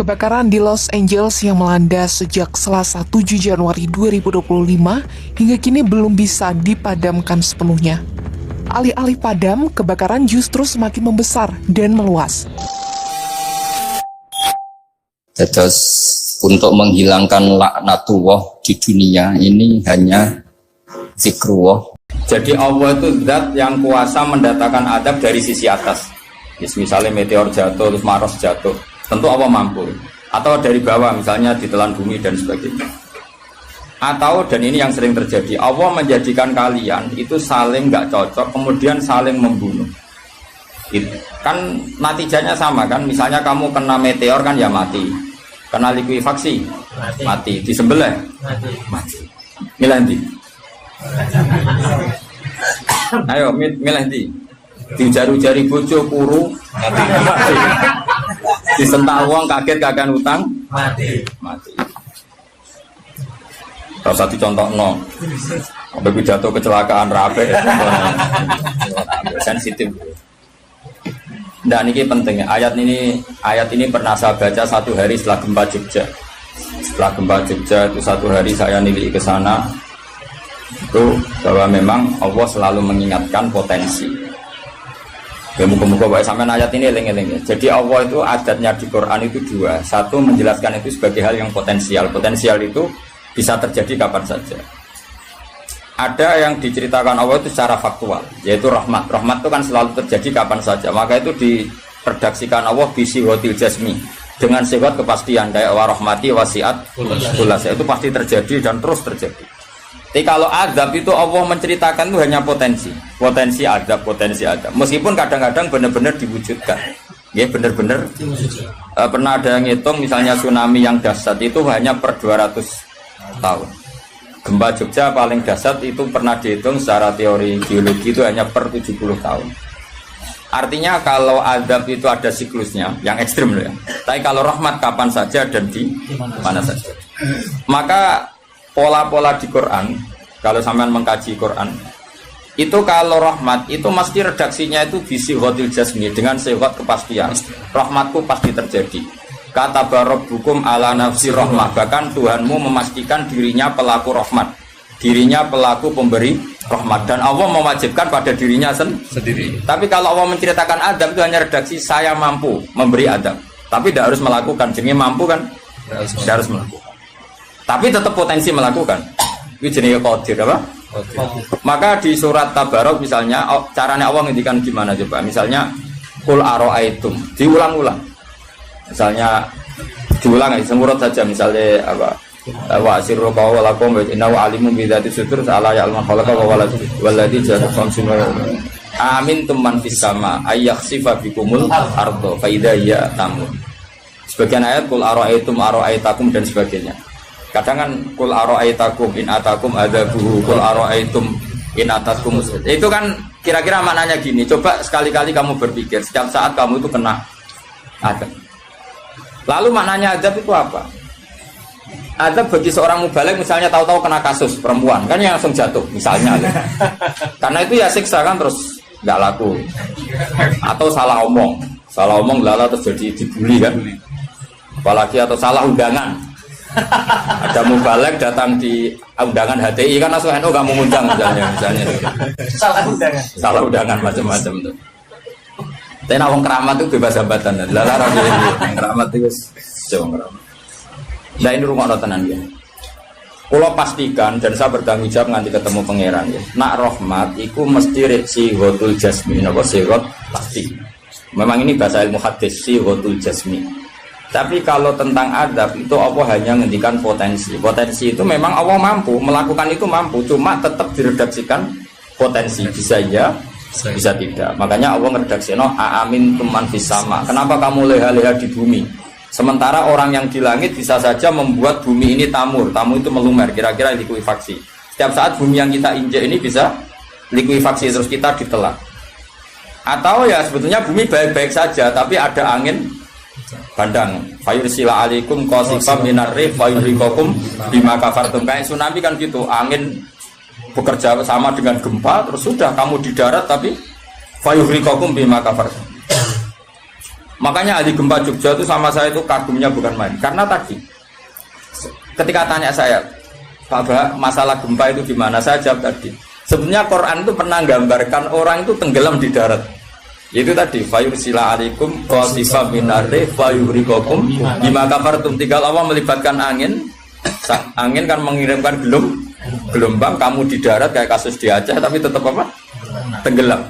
Kebakaran di Los Angeles yang melanda sejak Selasa 7 Januari 2025 hingga kini belum bisa dipadamkan sepenuhnya. Alih-alih padam, kebakaran justru semakin membesar dan meluas. Terus untuk menghilangkan laknatullah di dunia ini hanya zikrullah. Jadi Allah itu zat yang kuasa mendatangkan adab dari sisi atas. Misalnya meteor jatuh, terus Mars jatuh. Tentu Allah mampu. Atau dari bawah, misalnya ditelan bumi dan sebagainya. Atau, dan ini yang sering terjadi, Allah menjadikan kalian itu saling nggak cocok, kemudian saling membunuh. Kan natijanya sama kan, misalnya kamu kena meteor kan ya mati, kena likuifaksi mati, disembelih mati. Milih nanti. Ayo milih nanti. Diujari-ujari bojo kuru mati. Disentak uang kaget kagak utang mati. Rasa dicontoh no. Sampai jatuh kecelakaan rapi. Sensitif. Dan ini penting. Ayat ini pernah saya baca satu hari setelah gempa Jogja. Setelah gempa Jogja itu satu hari saya nilai ke sana. Itu bahwa memang Allah selalu mengingatkan potensi. Ya muka-muka baik sampai ayat ini eling-eling. Jadi Allah itu adatnya di Quran itu dua. Satu menjelaskan itu sebagai hal yang potensial. Potensial itu bisa terjadi kapan saja. Ada yang diceritakan Allah itu secara faktual, yaitu rahmat. Rahmat itu kan selalu terjadi kapan saja. Maka itu diredaksikan Allah bisihotil jasmi, dengan sifat kepastian kayak wa rahmati wasiat kulas. Itu pasti terjadi dan terus terjadi. Tapi kalau azab itu Allah menceritakan itu hanya potensi azab. Meskipun kadang-kadang benar-benar diwujudkan. Ya benar-benar pernah ada yang ngitung misalnya tsunami yang dahsyat itu hanya per 200 tahun. Gempa Jogja paling dahsyat itu pernah dihitung secara teori geologi itu hanya per 70 tahun. Artinya kalau azab itu ada siklusnya yang ekstrim loh ya. Tapi kalau rahmat kapan saja dan di mana saja. Maka pola-pola di Quran, kalau sampean mengkaji Quran, itu kalau rahmat itu mesti redaksinya itu bisihotil jasmi, dengan sifat kepastian. Rahmatku pasti terjadi. Kata barabbukum ala nafsi rahmah, bahkan Tuhanmu memastikan dirinya pelaku rahmat, dirinya pelaku pemberi rahmat, dan Allah mewajibkan pada dirinya sendiri. Tapi kalau Allah menceritakan adab itu hanya redaksi saya mampu memberi adab, tapi tidak harus melakukan. Jadi mampu kan tidak harus melakukan, tapi tetap potensi melakukan. Itu jenis qadir apa? Maka di surat Tabarok misalnya caranya Allah ngendikan gimana coba? Misalnya qul ara'aitum, diulang-ulang. Misalnya diulang aja semurut saja, misalnya apa? Wa asirru qawlakum wa innahu alimun bi dzati sudur ala ya'lamu khalaqa wa walladzi ja'ala khamsun amintum man fis sama ayakhsifa bikumul ardo fa idza hiya tamur. Sebagian ayat qul ara'aitakum dan sebagainya. Kadang kan kul ara'aitakum in atakum adzabuhu kul ara'aitum in atakum. Itu kan kira-kira maknanya gini. Coba sekali-kali kamu berpikir setiap saat kamu itu kena adab. Lalu maknanya adab itu apa? Adab bagi seorang mubaligh misalnya tahu-tahu kena kasus perempuan kan yang langsung jatuh misalnya. Karena itu ya siksa kan terus nggak laku. Atau salah omong lala terus jadi dibully kan. Apalagi atau salah undangan. Ada mubaligh datang di undangan HTI kan langsung NU nggak mengundang misalnya salah undangan macam-macam tuh. Tapi wong keramat itu bebas hambatan, lalar yang keramat itu jauh keramat. Nah ini rumah tenan ya. Kalau pastikan dan saya bertanggung jawab nanti ketemu pangeran ya. Nak rahmat itu mesti si hotul jasmi, apa sirot pasti. Memang ini bahasa ilmu hadis si hotul jasmi. Tapi kalau tentang adab itu Allah hanya menghentikan potensi. Potensi itu memang Allah mampu melakukan itu mampu, cuma tetap diredaksikan potensi bisa ya, bisa tidak. Makanya Allah ngeredaksino amin tuman fis sama. Kenapa kamu leha-leha di bumi? Sementara orang yang di langit bisa saja membuat bumi ini tamur itu melumer, kira-kira likuifaksi. Setiap saat bumi yang kita injek ini bisa likuifaksi terus kita ditelan. Atau ya sebetulnya bumi baik-baik saja, tapi ada angin bandang fayursila alaikum qasifam minar rih fayurikakum bima kafartum. Kayak tsunami kan gitu, angin bekerja sama dengan gempa terus sudah kamu di darat tapi fayurikakum bima kafartum. Makanya ahli gempa Jogja itu sama saya itu kagumnya bukan main. Karena tadi ketika tanya saya, Pak Bah, masalah gempa itu di mana? Saya jawab tadi. Sebenarnya Quran itu pernah gambarkan orang itu tenggelam di darat. Itu tadi fayursila alaikum qasifa minarri fayuhrikokum bima kafartum. Tinggal Allah melibatkan angin. Angin kan mengirimkan gelombang, kamu di darat kayak kasus di Aceh tapi tetap apa? Tenggelam.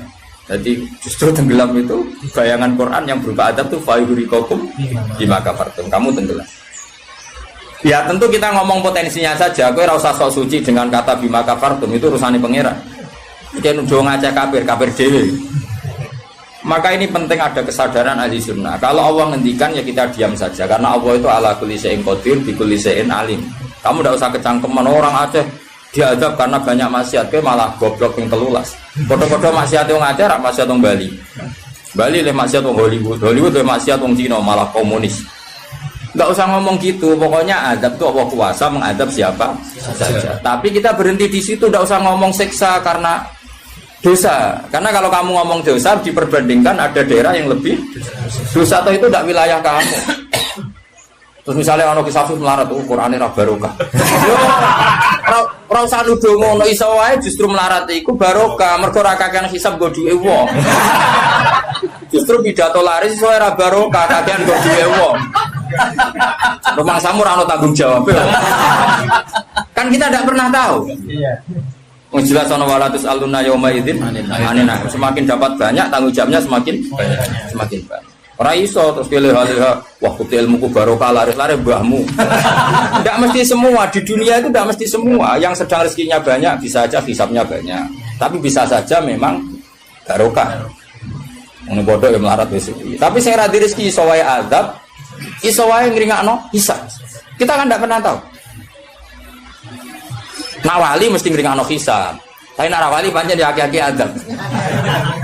Jadi justru tenggelam itu bayangan Quran yang berupa adab itu fayuhrikokum bima kafartum. Kamu tenggelam. Ya tentu kita ngomong potensinya saja. Kowe ora usah sok suci dengan kata bima kafartum, itu urusane pangeran. Iki nuduh ngacak kafir dhewe. Maka ini penting ada kesadaran ahli sunnah. Kalau Allah ngendikan ya kita diam saja karena Allah itu ala kulli syai'in qadir bi kulli syai'in alim. Kamu tidak usah kecangkeman orang Aceh diadab karena banyak maksiat, ke malah goblok yang telulas. Foto-foto maksiat yang Aceh, rak maksiat yang Bali. Bali leh maksiat yang Hollywood leh maksiat yang Cina malah komunis. Nggak usah ngomong gitu, pokoknya adab itu Allah kuasa mengadab siapa saja. Tapi kita berhenti di situ, nggak usah ngomong siksa karena dosa. Karena kalau kamu ngomong dosa diperbandingkan ada daerah yang lebih dosa atau itu tidak wilayah kamu. Terus misalnya ono kisah melarat, Qur'ane ra barokah. Yo ora usah nuduh ngono, iso wae justru melarat iku barokah, mergo ra kakean hisab go duwe wong. Justru pidato laris iso ra barokah, kakean go duwe wong. Rumah samu ora ono tanggung jawab. Kan kita tidak pernah tahu. Iya. Jelas ono walatus aluna yauma idzin anina. Semakin dapat banyak tanggung jawabnya semakin banyak. Ora iso terus pilih-pilih wah kuti ilmuku barokah laris-laris mbahmu. Tidak mesti semua di dunia itu tidak mesti semua. Yang sedang rezekinya banyak bisa saja hisabnya banyak. Tapi bisa saja memang barokah. Ngono bodoh ya melarat wis. Tapi sing ra di rezeki iso wae azab, iso wae ngringakno hisab. Kita kan tidak pernah tahu. Nak wali mesti ngringakno hisab. Tapi nak wali pancen diaki-aki azab.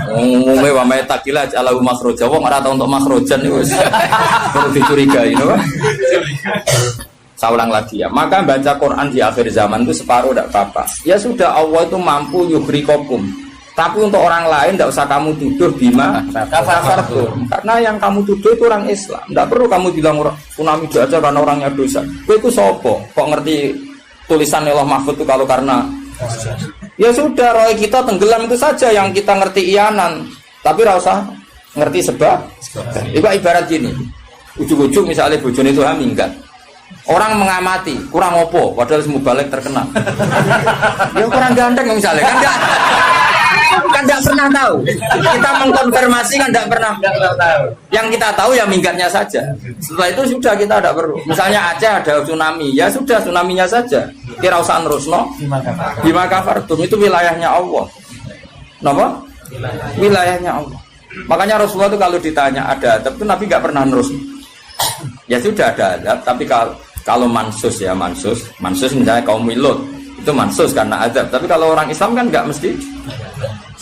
Umume wa may takila ala makhraja wong ora tau untuk makhrajan niku wis perlu dicurigai no. Saya ulang lagi ya. Maka baca Quran di akhir zaman itu separuh tidak apa-apa. Ya sudah Allah itu mampu yuhrikokum. Tapi untuk orang lain tidak usah kamu tuduh bima kafartum. Karena yang kamu tuduh itu orang Islam. Tidak perlu kamu bilang tsunami aja karena orangnya dosa. Itu sopo? Kok ngerti tulisan Allah Mahfud itu kalau karena ya sudah, roh kita tenggelam itu saja yang kita ngerti iyanan, tapi rasa ngerti sebab. Ibarat gini, ujung-ujung misalnya bojone itu minggat, orang mengamati kurang opo, padahal semua balik terkenal. Ya kurang ganteng misalnya, kan nggak pernah tahu. Kita mengkonfirmasi kan nggak pernah tahu. Yang kita tahu ya minggatnya saja. Setelah itu sudah kita tidak perlu. Misalnya Aceh ada tsunami, ya sudah tsunaminya saja. Kira usah nerusno. Bima kafartum itu wilayahnya Allah. Napa? Wilayahnya Allah. Makanya Rasulullah itu kalau ditanya ada adab itu Nabi nggak pernah nerus. Ya sudah ada adab, tapi kalau mansus misalnya kaum Lut itu mansus karena adab. Tapi kalau orang Islam kan nggak mesti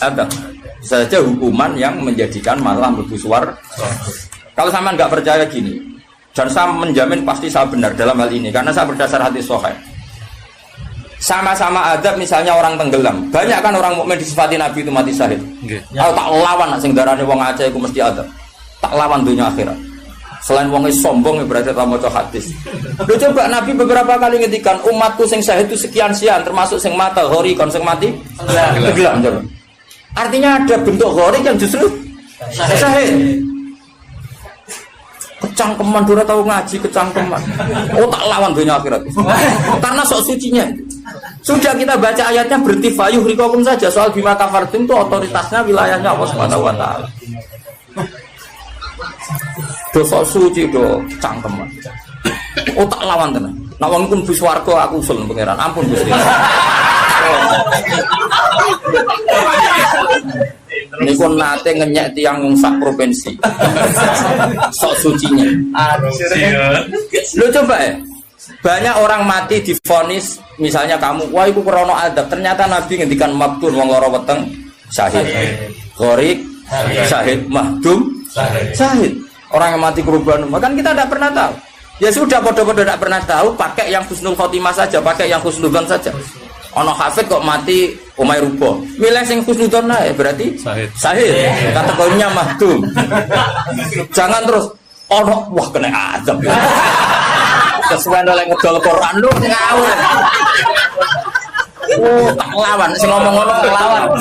adab. Bisa saja hukuman yang menjadikan malah mlebu swarga. Kalau sama nggak percaya gini, dan saya menjamin pasti saya benar dalam hal ini karena saya berdasar hadis sahih. Sama-sama adab misalnya orang tenggelam. Banyak kan orang mukmin disifati Nabi itu mati syahid. Kalau tak lawan sing darane wong Aceh iku mesti adab. Tak lawan dunia akhirat. Selain wong sombong berarti tak maca hadis. Lho coba Nabi beberapa kali ngendikan umatku sing syahid itu sekian termasuk sing mata hori kon sing mati tenggelam coba. Artinya ada bentuk hori yang justru syahid. Kecangkeman dora tahu ngaji kecangkeman. Oh tak lawan dunia akhirat. Karena sok sucinya. Sudah kita baca ayatnya berhenti fayuh rikokum saja. Soal bima kafartum itu otoritasnya wilayahnya Allah Subhanahu wa taala. Dosa suci do cangkeman. Oh tak lawan tenan. Nek wong iku mlebu swarga aku usul pangeran. Ampun Gusti. Niku nate ngenyek tiang sak provinsi. Sok sucinya. Lu coba ya. Banyak orang mati divonis misalnya kamu, wah iku krana adab. Ternyata Nabi ngendikan maktun wong lara weteng syahid. Gharik syahid, mahdum syahid. Orang yang mati kerubahan, kan kita tidak pernah tahu. Ya sudah, bodoh-bodoh tidak pernah tahu, pakai yang husnul khotimah saja, pakai yang husnudzon saja. Ono hafid kok mati omahe rubuh. Milih sing husnudzon ae berarti sahih. Kategorinya mahdum. Jangan terus ono wah kena azab. Kesuwen oleh ngedol Quran lu ngawur. Oh, tak lawan sing ngomong ngono lawan.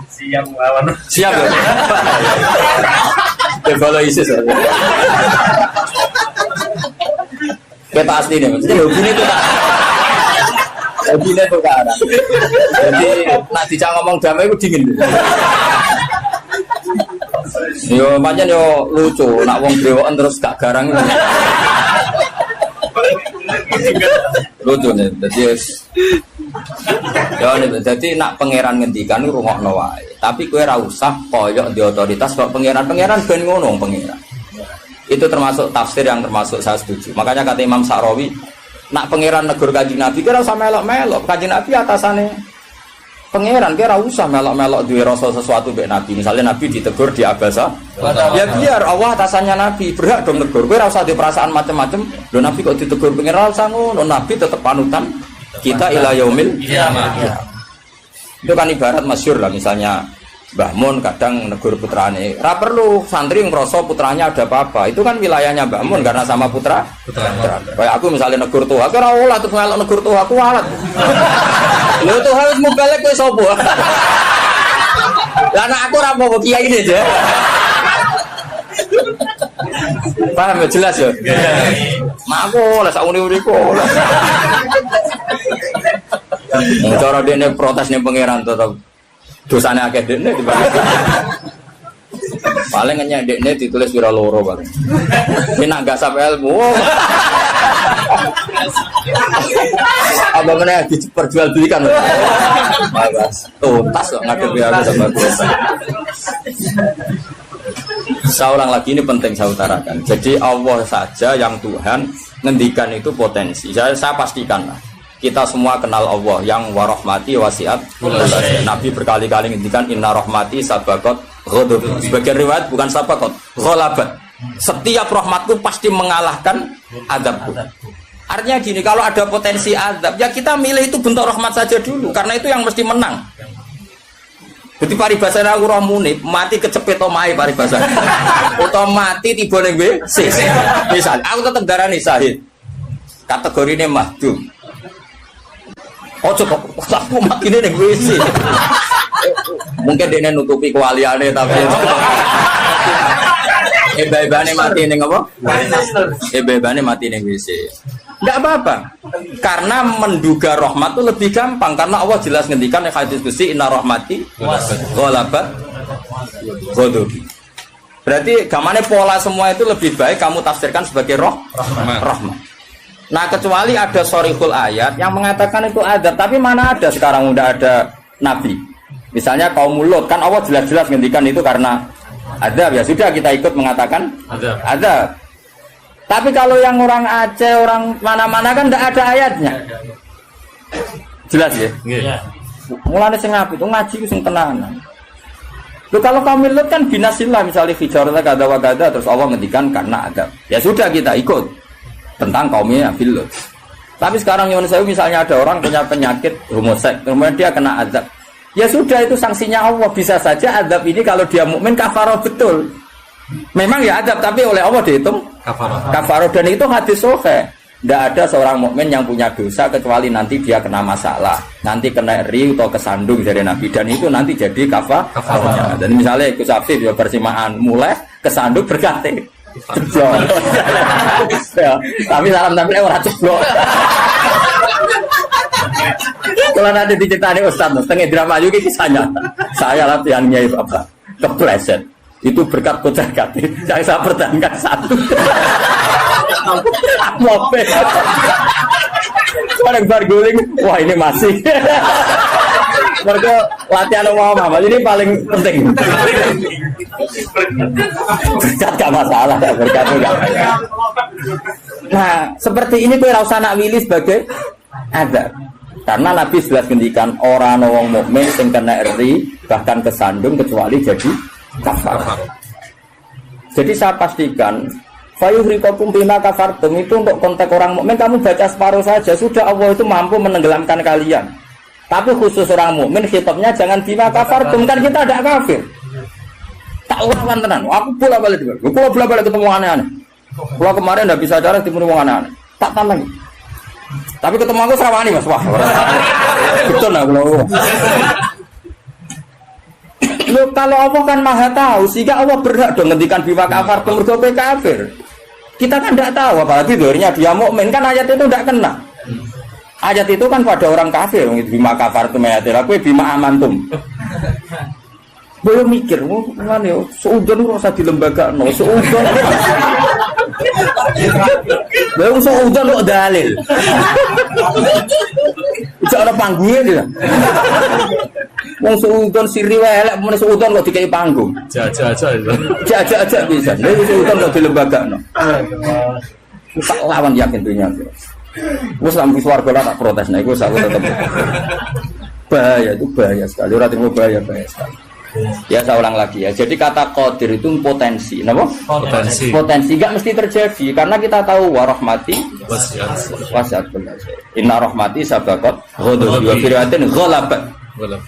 Siap lawan. Siap ya. Kalau ISIS. Kita asli nih, maksudnya hobinya itu tak. Hobinya itu kan. Jadi nak dijak ngomong damai itu dingin. Yo pancen yo lucu, nak wong brewoken terus gak garang. Lucu nih, jadi nak pangeran ngendikan itu rungokno wae. Tapi kowe ora usah koyok di otoritas kok pangeran ben ngono pangeran. Itu termasuk tafsir yang termasuk saya setuju. Makanya kata Imam Sa'rawi, nak pangeran negur Kanjeng Nabi kira usah melok-melok. Kanjeng Nabi atasane pangeran kira usah melok-melok duwe rasa sesuatu mbek Nabi. Misalnya Nabi ditegur di Abasa, ya biar Allah atasannya Nabi, berhak dong negur. Kowe ora usah di perasaan macam-macam. Lho Nabi kok ditegur pangeran usah ngono. Nabi tetap panutan kita ila yaumil kiamah. Itu kan ibarat masyhur lah, misalnya Mbah Mun kadang negur putrane, ora perlu santri ngrasa putranya ada apa-apa. Itu kan wilayahnya Mbah Mun karena sama putra. Kayak aku misalnya negur tuha, ora olah terus ngelok negur tuha aku walat. Lho tuha wis mubalek kowe sapa? Lah nek aku ora apa kiai ini aja. Paham ya jelas ya? Mak aku lah sak uni-uniku. Cara dene protes ning pangeran tetep dosane akeh dekne dibanding. Paling ngenyek dekne ditulis pira loro bareng. Ini nak gak sampai ilmu. Apa meneh diperjualbelikan. Bagus. Tuntas kok ngadepi aku sama dosa. Seorang lagi ini penting saya utarakan. Jadi Allah saja yang Tuhan ngendikan itu potensi. Saya pastikan lah. Kita semua kenal Allah yang warahmati wasiat. Nabi berkali-kali ngendikan inna rahmati sabaqat ghadab. Sebagian riwayat bukan sabaqat, ghalabat. Setiap rahmatku pasti mengalahkan azabku. Artinya gini, kalau ada potensi azab, ya kita milih itu bentuk rahmat saja dulu, karena itu yang mesti menang. Jadi paribasane aku roh munib, mati kecepet omahe paribasane. Utawa mati tiba ning WC. Misal aku tetep darani syahid. Kategorine mahdum. Ojo kok aku makine ning WC. Mungkin dene nutupi kewaliane tapi ebane mati ning apa? Ebane mati ning WC. Enggak apa-apa. Karena menduga rahmat itu lebih gampang karena Allah jelas ngendikan di hadis qudsi inna rahmati ghalabat ghadabi. Berarti gamane pola semua itu lebih baik kamu tafsirkan sebagai rahmat. Nah kecuali ada sorihul ayat yang mengatakan itu adab, tapi mana ada sekarang udah ada nabi. Misalnya kaum Lut kan Allah jelas-jelas ngendikan itu karena adab, ya sudah kita ikut mengatakan adab. Tapi kalau yang orang Aceh, orang mana-mana kan tidak ada ayatnya. Jelas ya? Iya. Mulane sing apik itu ngaji sing tenanan. Loh kalau kaum Lut kan binasillah misalnya fijarata kada wa kada terus Allah ngendikan karena adab. Ya sudah kita ikut tentang kaumnya Nabi Lut. Tapi sekarang Yunus Sewu misalnya ada orang punya penyakit homoseks, kemudian dia kena azab. Ya sudah itu sanksinya Allah. Bisa saja azab ini kalau dia mukmin kafarah betul. Memang ya azab tapi oleh Allah dihitung kafarah dan itu hadis sahih. Tidak ada seorang mukmin yang punya dosa kecuali nanti dia kena masalah, nanti kena ri atau kesandung dari Nabi dan itu nanti jadi kafarah. Dan misalnya Gus Afif ya persimaan mulai kesandung berganti. Ya, tapi salam tapi orang ceblok. Kalau nanti diceritani Ustaz, setengah drama juga kisahnya. Saya latihannya itu apa? Kepleset. Itu berkat bocah kati. Yang saya pertahankan satu. Mope. Orang berguling, wah ini masih. Mereka latihan Muhammad ini paling penting. Berkat gak masalah, berkat enggak. Nah, seperti ini tuh rasa nak milih sebagai ada. Karena Nabi jelas ngendikan orang wong mukmin sing kena ri bahkan kesandung kecuali jadi kafar. Jadi saya pastikan fayuhriqakum bima kafartum itu untuk konteks orang mukmin kamu baca separuh saja sudah Allah itu mampu menenggelamkan kalian. Tapi khusus orang mukmin khitabnya jangan bima kafartum, kan kita tidak kafir. Tak lawan tenan. Aku bolak-balik juga. Aku bolak-balik ketemu aneh-aneh. Kalau kemarin tidak bisa cara ketemu orang aneh-aneh. Tak tantang. Tapi ketemu aku serawani Mas. Wah. Betul lah kalau. Loh, kalau Allah kan maha tahu, sehingga Allah berhak dong ngendikan bima kafartum mergo kafir. Kita kan tidak tahu, apalagi doanya dia mukmin, kan ayat itu tidak kena. Ayat itu kan pada orang kafir, bima kafartum ayatil, aku bima amantum. Belum mikir, mana ya, seudon rasa di lembaga, no, seudon. Belum seudon kok dalil. Bisa ada panggungnya dia. Wong seudon siri elek, mana seudon kok dikai panggung. Jaja bisa. Dia seudon kok di lembaga, no. Tak lawan yakin dunia. Gue selama di suarga lah tak protes, nah gue selalu tetap bahaya, itu bahaya sekali. Orang timur bahaya sekali. Ya saya ulang lagi ya. Jadi kata qadir itu potensi, kenapa? Potensi nggak mesti terjadi karena kita tahu warahmati wasiat benar. Inna rahmati sabaqat ghadabi wa fir'atin ghalabat.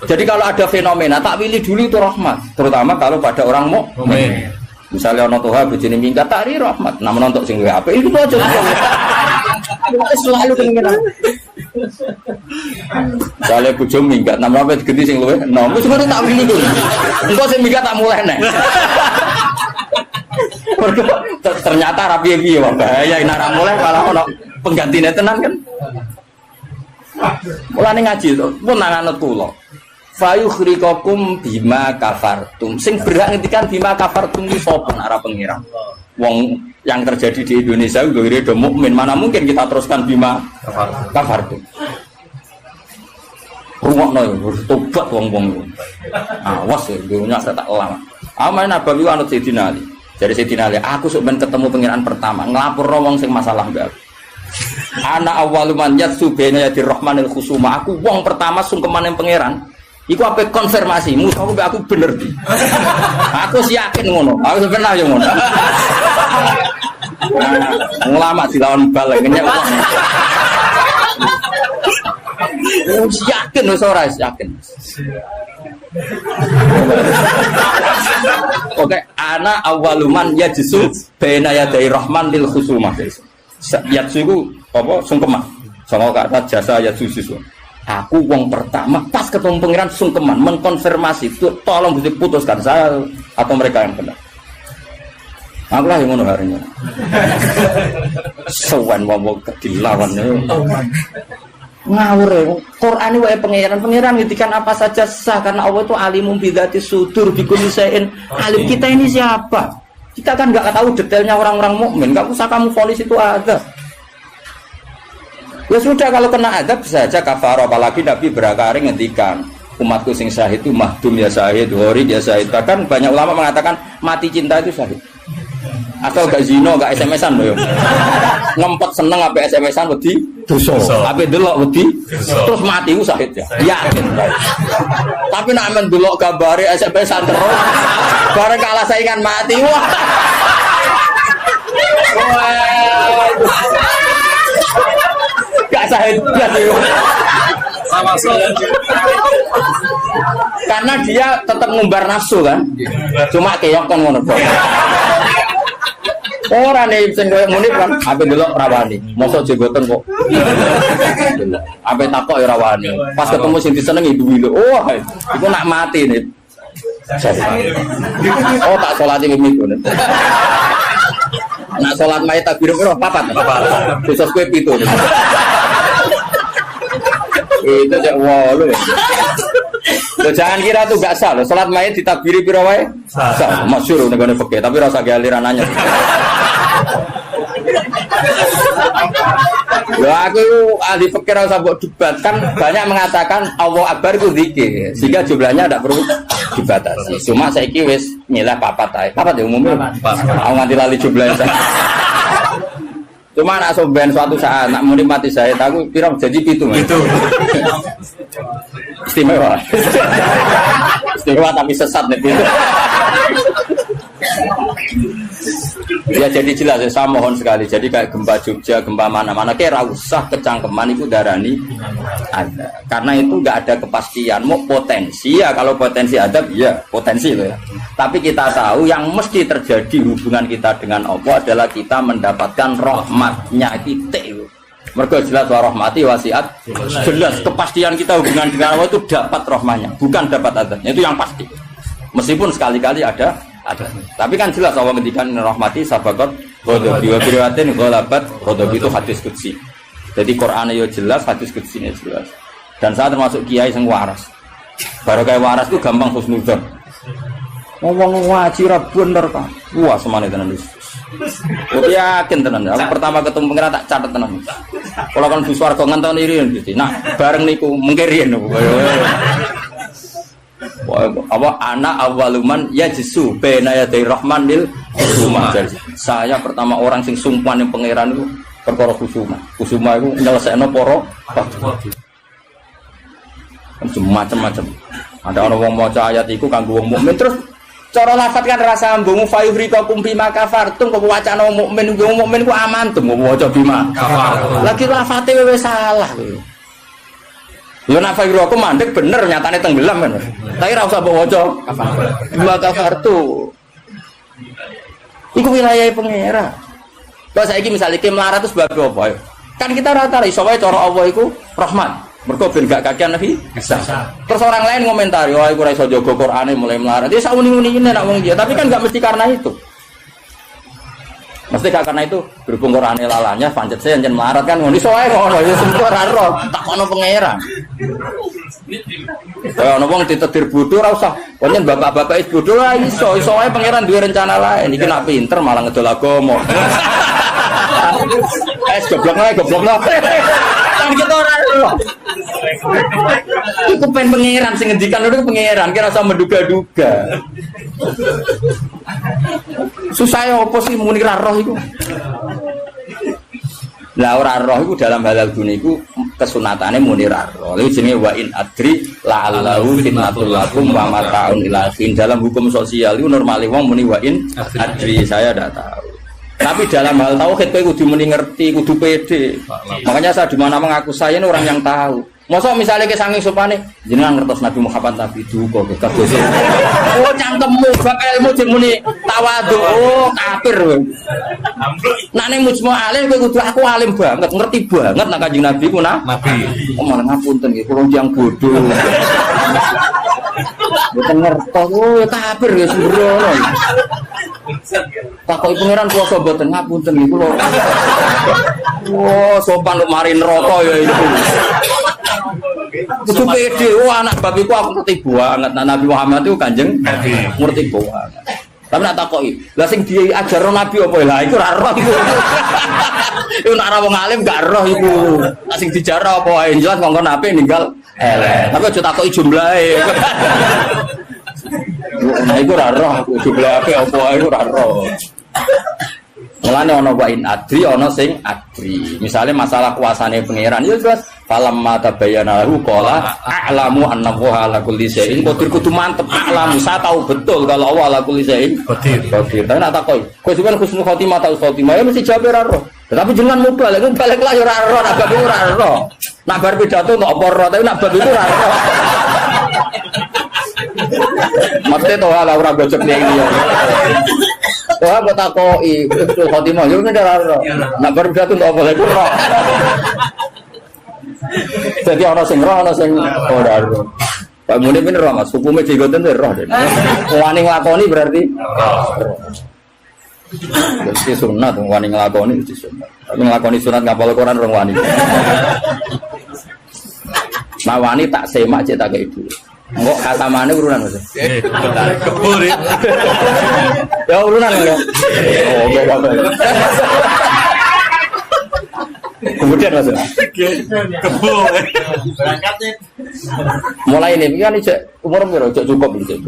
Jadi kalau ada fenomena tak pilih dulu itu rahmat, terutama kalau pada orang mukmin. Misalnya ono Tuhan bojone minggat tak ri rahmat, namun untuk sing apa itu aja. Selalu kemungkinan. Misalnya bojo minggat, namun apa digenti sing luwih, nah wis ngono tak pilih dulu. Engko sing minggat tak mulai nek. Ternyata rapi-rapi ya bahaya nek ora mulai malah ono penggantine tenan kan. Mulane ngaji to, pun nang anut kula. Fayukhrikakum bima kafartum. Sing berhak ngendikan bima kafartum iki sapa arah pengiran. Wong yang terjadi di Indonesia udah mukmin, mana mungkin kita teruskan bima kafartum. Rungokno yo tobat wong-wong. Awas ya dunya tak lama. Amain Nabawi anut Sayyidina Ali. Dari Sayyidina Ali, aku sok ben ketemu pengiran pertama, nglapurno wong sing masalah mbak. Ana awwaluman yatsu baina yadir rahmanil khusuma. Aku wong pertama sungkeman yang pangeran. Iku apa konfirmasi, musuhku aku bener di. Aku sih yakin ngono. Aku sebenarnya ngono. Ulama dilawan bal ngenyek wong. Yakin wis ora yakin. Oke, ana awaluman yajsu baina yaday rahman lil khusumah. Yajsu iku apa sungkeman. Sama kata jasa yajsu sisu. Aku wong pertama pas ketemu pangeran sungkeman mengkonfirmasi itu tolong diputuskan saya atau mereka yang benar. Aku lah yang ngono harinya. Sowan wong kedilawan ngawur ya. Quran wae pangeran ngitikan apa saja sah karena Allah itu alimum bidzati sudur bikulli syai'in. Alim kita ini siapa? Kita kan enggak tahu detailnya orang-orang mukmin. Enggak usah kamu vonis itu ada. Ya sudah kalau kena adab bisa saja kafar, apalagi Nabi berakari ngendikan umatku sing syahid itu mahdum ya syahid, horid ya syahid. Bahkan banyak ulama mengatakan mati cinta itu syahid. Atau gak zino, gak SMS-an loh. Ngempet seneng apa SMS-an wedi dosa. Apa delok wedi terus mati ku syahid ya. Yakin. Tapi nek men delok gambare SMS-an terus bareng kalah saingan mati wah. Gak syahid sama karena dia tetap ngumbar nafsu kan, cuma keok kan ngono. Orang nih sing koyo muni kan, ape delok rawani, mosok jenggoten kok. Ape takok ya rawani. Pas ketemu sing disenengi duwi lho. Oh, iku nak mati nih. Oh, tak salate mimpi ngono. Nak salat mayit takbir piro? Papat. Besok kowe 7. Itu cek wolu. Loh, jangan kira tuh gak sah loh. Salat mayit ditakbiri piro wae? Sah. Masyhur nek fikih, tapi rasa aliran anyar. Loh, aku ahli fikih rasa mbok debat kan banyak mengatakan Allah Akbar itu zikir. Sehingga jumlahnya tidak perlu dibatasi. Cuma saiki wis nyilah papat ae. Papat ya umumnya. Aku nganti lali jumlahnya. Cuma nak soben suatu saat nak muni mati saya aku piro jadi 7. Itu. Istimewa. Istimewa tapi sesat nih itu. Ya jadi jelas ya, saya mohon sekali. Jadi kayak gempa Jogja, gempa mana-mana kira usah kecangkeman itu darani ada. Karena itu nggak ada kepastian. Mau potensi ya, kalau potensi ada ya potensi itu ya. Tapi kita tahu yang mesti terjadi hubungan kita dengan Allah adalah kita mendapatkan rahmatnya kita. Mergo jelas wa rahmati wasiat. Jelas kepastian kita hubungan dengan Allah itu dapat rahmatnya, bukan dapat adanya. Itu yang pasti. Meskipun sekali-kali ada. Tapi kan jelas Allah ngendikan rahmati sabaqat ghadabi wa biriwatin ghalabat ghadabi itu hadis qudsi. Jadi Quran yo jelas, hadis qudsi ini jelas. Dan saya termasuk kiai sing waras. Baru kayak waras itu gampang husnudzon. Ngomong ngaji ra bener kan. Wah, semane tenan wis. Aku yakin tenan. Aku pertama ketemu pengen tak catet tenan. Kalau kan Bu Swarga ngentoni riyen gitu. Nah, bareng niku mengke riyen. Apa anak awaluman yajsu baina yaday rahman lil khusuma. Saya pertama orang sing sumpan yang pangeran itu perkara khusuma. Khusuma itu nyelesaikno para macam-macam. Ada orang wong maca ayat iku kanggo wong mukmin terus cara lafat kan rasa ambung fayuhrikakum bima kafartum kok wacana wong mukmin ku amantum maca bima kafartum. Lagi lafate wis salah kowe. Lha nek fayur aku mandek bener nyatane tenggelam kan. Tapi ora usah mbok waca bima kafartu. Iku wilayah pangeran. Kok saiki misale iki melarat terus sebab apa? Kan kita rata iso wae cara Allah iku rahmat. Mergo ben gak kakean Nabi bisa. Terus orang lain komentari, "Wah, iku ora iso jaga Qur'ane mulai melarat." Ya sauni-unine nek wong dia, tapi kan gak mesti karena itu. Mesti gak karena itu berhubung Qur'ane lalanya pancet saya njen melarat kan ngono iso wae ngono ya sempo ora ro tak ono pangeran. Kaya ono wong ditetir bodho ora usah. Pancen bapak-bapak is bodho ora iso wae pangeran duwe rencana lain. Iki nak pinter malah ngedol agama. Goblok lah. Kan kita ora ro. Iku pen pangeran sing ngendikan itu pangeran kira usah menduga-duga. Susah ya apa sih muni ra roh iku. Lah ora roh iku dalam halal dunia iku kesunatane muni ra roh. Lha jenenge wa in adri la'allahu fitnatul lakum wa mata'un ilahin. Dalam hukum sosial itu normale wong muni wa in adri saya ndak tahu. Tapi dalam hal tauhid kowe kudu muni ngerti, kudu pede. Makanya saya di mana mengaku saya ini orang yang tahu. Masa misalnya ke sanging supane jenengan ngertos Nabi Muhammad Nabi duka kabeh. Oh cangkemmu bab ilmu jenenge tawadhu. Oh kafir kowe. Nek ning mujmu alim kowe kudu aku alim banget, ngerti banget nek Kanjeng Nabi ku Nabi. Oh malah ngapunten nggih kula tiyang bodho. Mboten ngertos oh kafir ya sembrono. Takoki pangeran puasa mboten ngapunten nggih kula. Oh sopan lu mari neraka ya itu. Kudu pede, anak babiku aku ngerti banget. Nabi Muhammad itu Kanjeng ngerti banget. Tapi nak takoki, lah sing diajarno Nabi apa lah iku ora roh iku. Iku nek ora wong alim gak roh iku. Lah sing dijarah apa wae jelas kok Nabi ninggal elek. Tapi aja takoki jumlahe. Nah iku ora roh, jumlahe apa wae iku ora roh. Mulane ana wa in adri ana sing adri. Misale masalah kuasane pangeran ya jelas falam mata bayana lahu qala a'lamu anna wa ala kulli syai'in qadir kudu mantep a'lamu saya tahu betul kalau Allah ala kulli syai'in qadir. Tapi nak takoki kowe sampeyan husnul khotimah ta khotimah ya mesti jawab ora roh. Tapi jenengan mudah lha balik lah ya ora roh, nak bab ora roh. Nak bar pidato kok apa roh tapi nak bab itu ora roh. Mesti to ala ora gojek iki ya. Wah, buat takoki husnul khotimah yo nek ora roh. Nak bar pidato kok apa lagi roh. Jadi orang sing roh, orang sing ora roh. Pak Muni bener roh Mas, hukume jenggoten roh. Wani nglakoni berarti roh. Jadi sunat wani nglakoni itu sunat. Tapi nglakoni sunat ngapal Quran rong wani. Nah wani tak semak cek tak ibu. Engko khatamane urunan Mas. Kebul ya. Ya urunan ya. Oh, oke. Kemudian Mas. Kebul. Berangkat mulai ini kan umur piro cukup iki.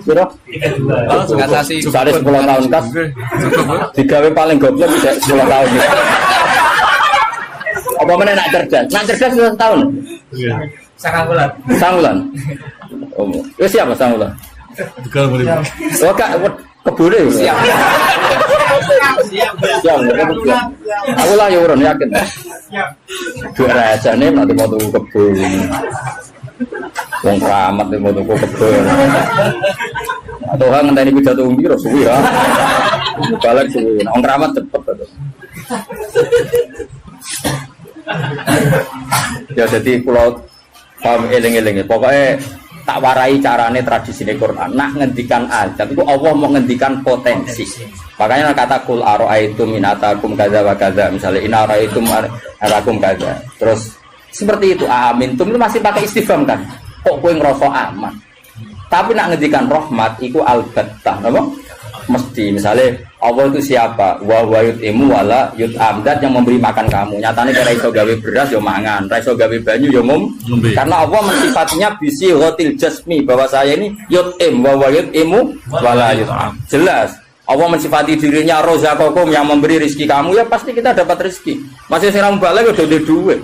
Piro? Ngatasi 10 tahun kas. Digawe paling goblok iki 10 tahun. Apa meneh nak cerdas? Nak cerdas 10 tahun. Iya. Sangat bulan. Sangulan. Oh. Wis siapa sangulan? Tegal boleh. Oh kak, kebule siap. Siap. Aku lah ya urun yakin. Dua raja nih nanti mau tuh kebun. Wong keramat nih mau tuh kebun. Atau orang ngenteni pidato umbi ro suwi ya. Balik suwi. Wong keramat cepet to. Ya jadi pulau paham eling-eling. Pokoknya tak warai carane tradisi Quran. Nak ngendikan azab itu Allah mau ngendikan potensi. Makanya kata kul ara'aitum min atakum kadza wa kadza. Misalnya in ara'aitum arakum kadza. Terus seperti itu amintum itu masih pakai istifham kan. Kok kowe ngrasa aman. Tapi nak ngendikan rahmat iku albattah napa? Mesti misalnya Allah itu siapa? Wa yut'imu wala yut'am, dat yang memberi makan kamu. Nyatane kira iso gawe beras ya mangan, ra iso gawe banyu ya ngombe. Karena Allah mensifatinya bisi ghatil jasmi bahwa saya ini yut'im wa yut'imu wala yut'am. Jelas Allah mensifati dirinya rozaqakum yang memberi rezeki kamu, ya pasti kita dapat rezeki. Masih sing ra balik udah duwe.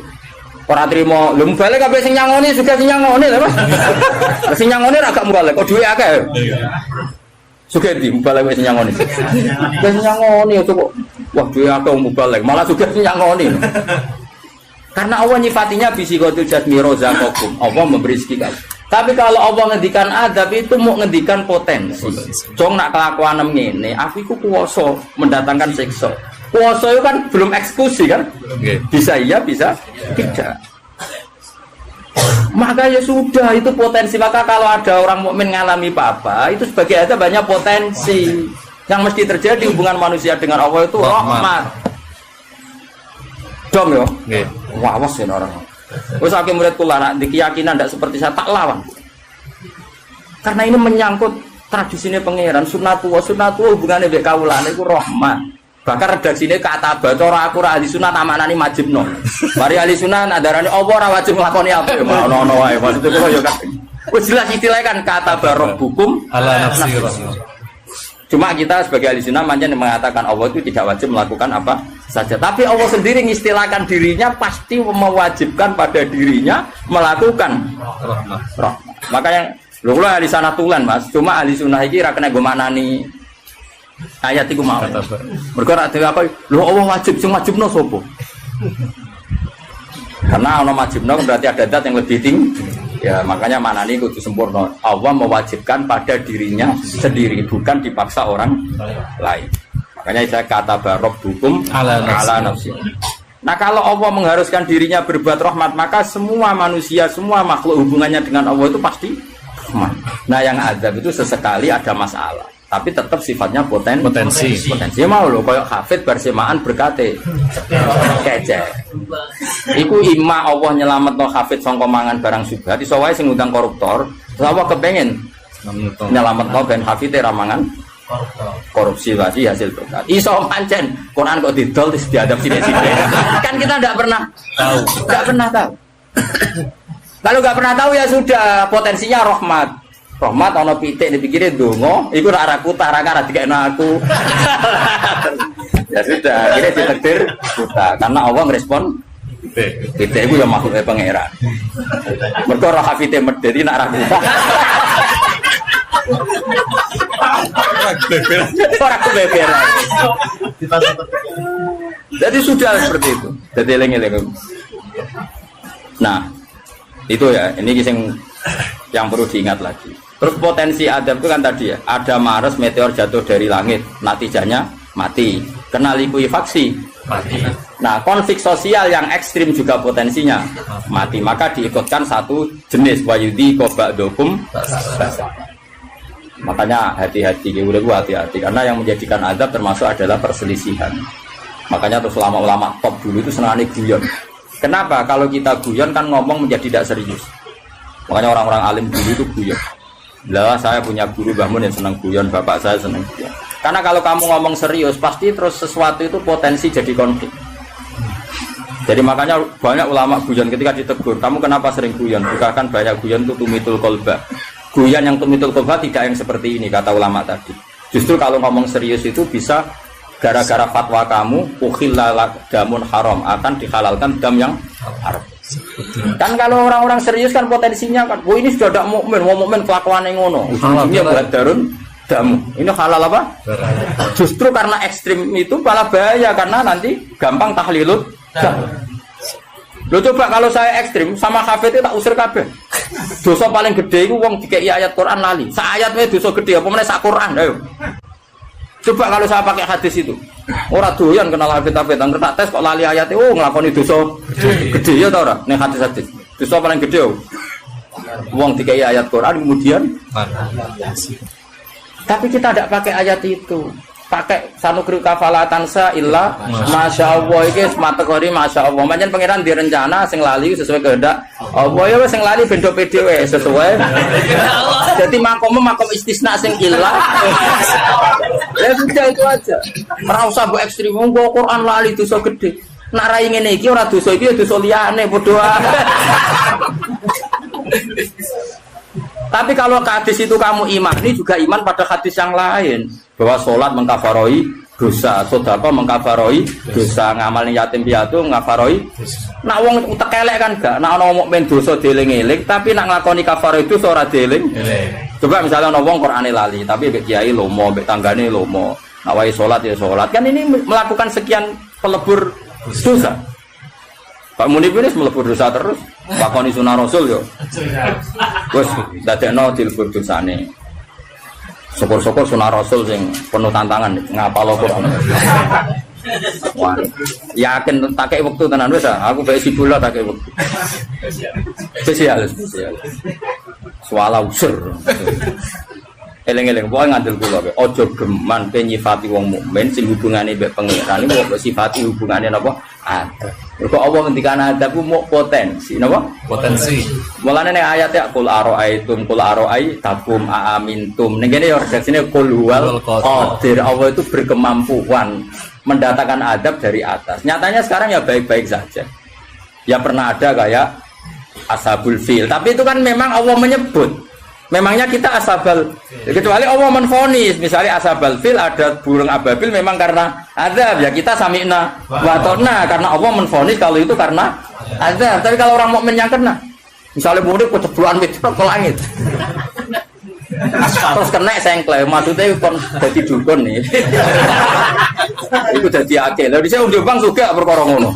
Ora trimo, lho balik kabeh sing nyangoni juga sing nyangoni lho Mas. Sing nyangoni ra gak balik, kok duwe akeh. Suka di mubalek wis nyangoni. Wis nyangoni coba. Wah, duwe akeh mubalek, malah suka nyangoni. Karena Allah nyifatinya bisikhatul jasmi rozaqakum. Allah memberi rezeki kamu. Tapi kalau Allah ngendikan adab itu mau ngendikan potensi. Jong nak kelakuan ngene, aku iku kuwasa mendatangkan siksa. Kuwasa itu kan belum eksekusi kan? Bisa iya, bisa tidak. Maka ya sudah itu potensi. Maka kalau ada orang mukmin ngalami apa itu sebagai ada banyak potensi yang mesti terjadi hubungan manusia dengan Allah itu rahmat. Dong yo. Wawas ya orang. Wes akeh murid kula nak di keyakinan ndak seperti saya tak lawan. Karena ini menyangkut tradisine pangeran sunnatullah hubungannya mbek kawulane iku rahmat. Bahkan redaksine kata bacara aku ra ahli sunah tamanani majibno. Mari ahli sunah adarane apa ora wajib nglakoni apa ya ono wae. Maksudku kok ya kan. Wis jelas istilah kan kata hukum ala nafsi. Cuma kita sebagai ahli sunnah manjen mengatakan Allah itu tidak wajib melakukan apa saja. Tapi Allah sendiri mengistilahkan dirinya pasti mewajibkan pada dirinya melakukan rahmat. Makanya lho kula ahli sanah tulen Mas, cuma ahli sunnah iki ra kena go maknani ayat iku mau. Mergo ra dhewe apa lho Allah wajib sing wajibno sapa? Karena ana wajibno berarti ada zat yang lebih tinggi. Ya makanya maknanya kudu sempurna. Allah mewajibkan pada dirinya sendiri, bukan dipaksa orang lain. Makanya saya kata barok hukum ala nafsi. Nah kalau Allah mengharuskan dirinya berbuat rahmat, maka semua manusia, semua makhluk hubungannya dengan Allah itu pasti rahmat. Nah yang azab itu sesekali ada masalah, tapi tetap sifatnya potensi. Mau loh, kayak hafid bersemaan berkate kece. Iku ima Allah nyelamet no hafid sangka mangan barang subhat. Iso wae sing ngundang koruptor, terus Allah kepengen nyelamet no ben hafid ramangan korupsi lagi hasil berkat. Iso pancen Quran kok didol terus diadap sini-sini. Kan kita tidak pernah tahu. Kalau nggak pernah tahu ya sudah, potensinya rahmat. Rahmat ana pitik dipikirin donga, iku rak araku tarak dikekno aku. Ya sudah, akhirnya ditakdir buta karena Allah ngerespon pitik iku ya makhluk pangeran. Mergo roh hafite medheti nak ra buta. Ora kebeberan. Jadi sudah seperti itu. Jadi eling-eling. Nah, itu ya, ini yang perlu diingat lagi. Terus potensi adab itu kan tadi ya, ada Mars meteor jatuh dari langit, natijanya mati. Kena likuifaksi, mati. Nah, konflik sosial yang ekstrim juga potensinya mati. Maka diikutkan satu jenis wayudi kobadokum. Makanya hati-hati, hati-hati karena yang menjadikan adab termasuk adalah perselisihan. Makanya terus ulama-ulama top dulu itu senangnya guyon. Kenapa? Kalau kita guyon kan ngomong menjadi tidak serius. Makanya orang-orang alim dulu itu guyon. Lah saya punya guru Bahmun yang senang guyon, bapak saya senang guyon. Karena kalau kamu ngomong serius, pasti terus sesuatu itu potensi jadi konflik. Jadi makanya banyak ulama guyon ketika ditegur, kamu kenapa sering guyon? Bukan banyak guyon itu tumitul kolba. Guyon yang tumitul kolba tidak yang seperti ini, kata ulama tadi. Justru kalau ngomong serius itu bisa gara-gara fatwa kamu, ukhillalak damun haram, akan dihalalkan dam yang haram. Kan kalau orang-orang serius kan potensinya kan, wah ini sudah ada mukmin, mau mukmin kelakuan yang ngono, ujungnya buat darun damu. Ini halal apa? Justru karena ekstrim itu malah bahaya karena nanti gampang tahlilut. Lo coba kalau saya ekstrim sama hafid itu tak usir kabeh. Dosa paling gede itu wong dikei ayat Quran lali. Sa ayat wae dosa gede apa meneh sak Quran ayo. Coba kalau saya pakai hadis itu. Ora doyan kenal hafid-hafid, nang tak tes kok lali ayat itu nglakoni dosa gede ya ta ora? Ning hadis-hadis. Dosa paling gede. Wong dikei ayat Quran kemudian tapi kita tidak pakai ayat itu. Pakai sanukri kafalatansa illa masya Allah iki kategori masya Allah. Pancen pangeran direncana sing lali sesuai kehendak Allah ya sing lali bendo pede sesuai. Jadi makom istisna sing illa. Ya sudah itu aja. Ora usah mbok ekstrem nggo Quran lali dosa gede. Nak rai ngene iki ora dosa iki dosa liyane padha wae. Tapi kalau hadis itu kamu imani juga iman pada hadis yang lain bahwa sholat mengkafaroi dosa, sedekah mengkafaroi dosa, ngamalin yatim piatu mengkafaroi. Nak wong tekelek kan gak, nak ana mukmin dosa dieling-eling, tapi nak nglakoni kafaroi dosa ora dieling. Coba misalnya ana wong Qur'ane lali, tapi mbek kiai lomo, mbek tanggane lomo. Nak wae sholat ya sholat. Kan ini melakukan sekian pelebur dosa. Pak Munib ini melebur dosa terus, lakoni sunah Rasul yo. Wes dadekno dilebur dosane. Syukur-syukur sunah Rasul sing penuh tantangan ngapal Quran. Wah, yakin tak kei wektu tenan wis aku bae sibula tak kei wektu. Spesial. Swala usur. Eleng-eleng pokoke ngandel kula kowe aja geman nyifati wong mukmin sing hubungane mbek pangeran iku kok sifati hubungane napa ada. Mergo Allah ngendikan ada ku mau potensi napa? Potensi. Mulane nek ayat ya qul araaitum qul araaitum aamintum. Ning kene ya redaksine qul huwal qadir. Allah itu berkemampuan mendatangkan adab dari atas. Nyatanya sekarang ya baik-baik saja. Ya pernah ada kayak ashabul fil, tapi itu kan memang Allah menyebut. Memangnya kita ashabal, kecuali Allah menfonis, misalnya ashabal fil ada burung ababil memang karena azab ya kita sami'na wa ta'na karena Allah menfonis kalau itu karena azab. Tapi kalau orang mukmin yang kena, misalnya murid kecebloan wedok ke langit, terus kena sengklek, maksudnya kon jadi dukun nih, itu jadi akil. Lalu saya udah bang juga perkara ngono.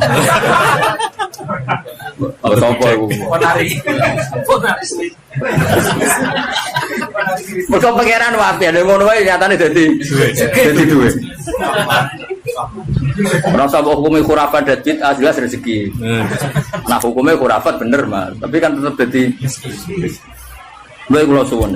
Sopo iku? Ponari. Mergo pangeran wae lho ngono wae nyatane dadi duwe. Ora usah hukume khurafat dadit jelas rezeki. Nah hukume khurafat bener mah, tapi kan tetep dadi lha kula suwun.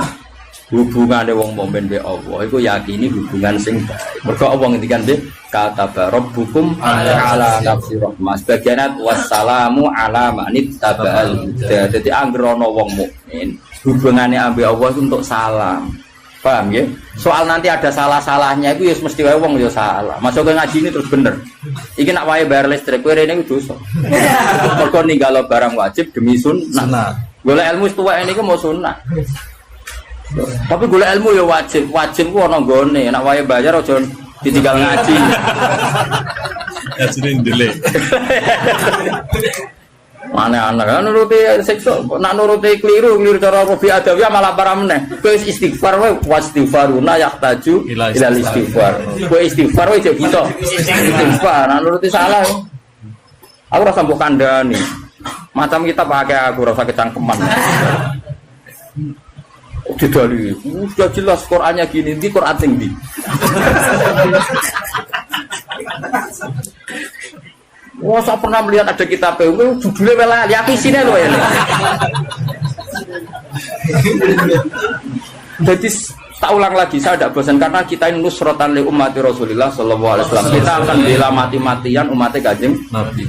Hubungane wong mukmin be Allah iku yakini hubungan sing baik. Mergo Allah ngendikan be kata rabbukum ala nafsi rahmah. Sebagian wassalamu ala manit tabal huda. Dadi anggere ana wong mukmin hubungane ambek Allah untuk salam. Paham ya? Soal nanti ada salah-salahnya itu ya mesti wae wong ya salah. Masuk ke ngaji ini terus bener. Iki nak wae bayar listrik kowe rene dosa. Mergo ninggalo barang wajib demi sunnah. Golek ilmu tuwek niku mau sunnah. Tapi golek ilmu ya wajib ku ana nggone, nek wae bayar aja ditinggal ngaji. Ngajine ndelek. Mana anak kan nuruti sekso, nak nuruti keliru cara Rabi Adawiyah malah parah meneh. Kowe istighfar wae wastighfaruna yahtaju ila istighfar. Kowe istighfar wae jek bisa. Istighfar, nak nuruti salah. Aku rasa mbok kandhani. Macam kita pakai aku rasa kecangkeman. Didali, sudah jelas Qurannya gini, di Quran tinggi. Wah, saya pernah melihat ada kitab judulnya malah lihat isinya loh ya. Jadi tak ulang lagi, saya tidak bosan karena kita ini nusrotan li ummati Rasulullah sallallahu alaihi wasallam. Kita akan bela mati-matian umatnya Kanjeng Nabi.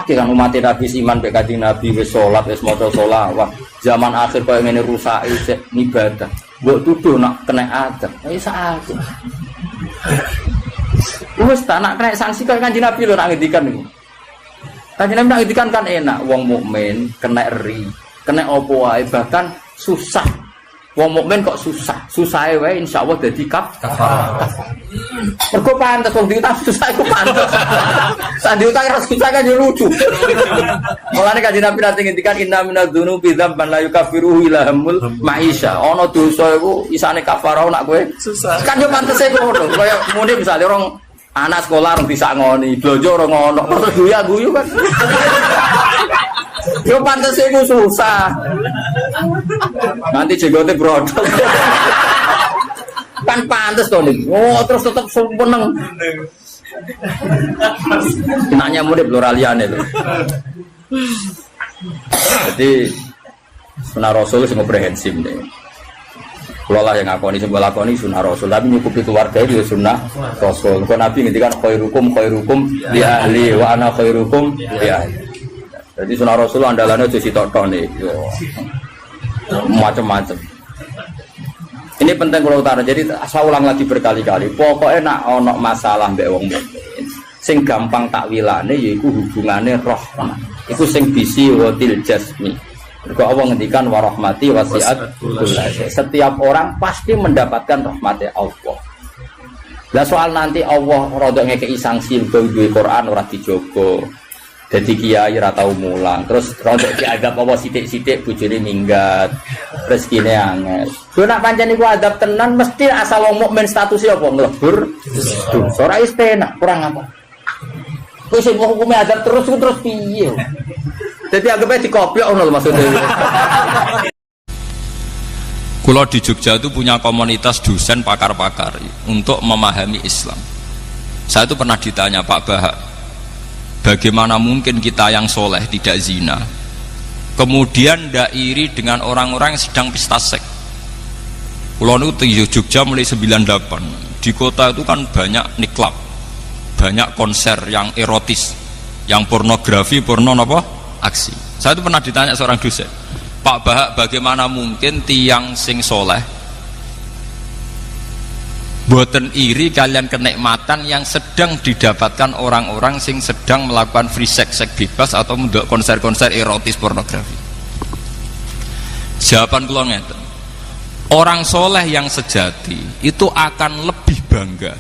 Kan umatnya Nabi iman be Kanjeng Nabi wis salat wis maca sholawat. Zaman akhir koyo ngene rusake isih ibadah. Mbok tuduh nak kena adab. Wis sakit. Wis tak nak kena sanksi kaya Kanjeng Nabi lho nak ngendikan niku. Kanjeng Nabi nak ngendikan kan enak wong mukmin kena eri, kena apa wae bahkan susah Wong mukmin kok susah. Susahe wae insyaallah dadi kafarah. Mergo pantes wong diutang susah iku pantes. Sak diutang ra susah kan yo lucu. Mulane kanjeng Nabi nate ngendikan inna minadz-dzunubi dzamban la yukaffiruhu ila hamul maisha. Ana dosa iku isane kafarah nak kowe susah. Kan yo pantese ngono. Kaya mune misale orang anak sekolah orang bisa ngoni, blonjo orang ngono, terus guyu kan. Yo pantes iku susah. Nanti jenggote brodol. Kan pantes to nih. Oh, terus tetep seneng. Nanya murid pluraliane lho. Jadi sunah Rasul sing komprehensif nih. Kalau lah yang ngakoni sing lakoni sunah Rasul, tapi nyukupi keluarga itu sunah Rasul. Kalau Nabi ngendikan khairukum li ahli wa ana khairukum li ahli. Jadi sunah Rasul andalannya jadi sitok-tok nih, macam-macam. Ini penting kalau utara. Jadi saya ulang lagi berkali-kali. Pokoknya nak ono masalah mbek wong mukmin, sing gampang takwilane yaiku hubungane rahmah. Iku sing bisi watil jasmi. Mergo Allah ngendikan warahmati wasiat kullasa. Setiap orang pasti mendapatkan rahmatnya Allah. Lah soal nanti Allah rodok ngekeki sanksi duwe Quran ora dijogo. Jadi kiai ora tau mulang, terus rodok diadab apa sithik-sithik bojone minggat. Rezekine angel. Yo nak pancen iku adab tenan mesti asal wong mukmin statusnya apa mlebur. Ora istenak, kurang apa. Kowe sing hukume adab terus piye? Jadi anggapnya dikopiok ngono maksudnya. Kulo di Jogja itu punya komunitas dosen pakar-pakar untuk memahami Islam. Saya itu pernah ditanya Pak Bahak, bagaimana mungkin kita yang soleh tidak zina, kemudian tidak iri dengan orang-orang yang sedang pesta seks. Kulo itu di Jogja mulai 98. Di kota itu kan banyak niklab, banyak konser yang erotis, yang pornografi, aksi. Saya itu pernah ditanya seorang dosen, Pak Bahak, bagaimana mungkin tiang sing soleh boten iri kalian kenikmatan yang sedang didapatkan orang-orang sing sedang melakukan free sex bebas atau konser-konser erotis pornografi. Jawaban kula ngeten, orang soleh yang sejati itu akan lebih bangga,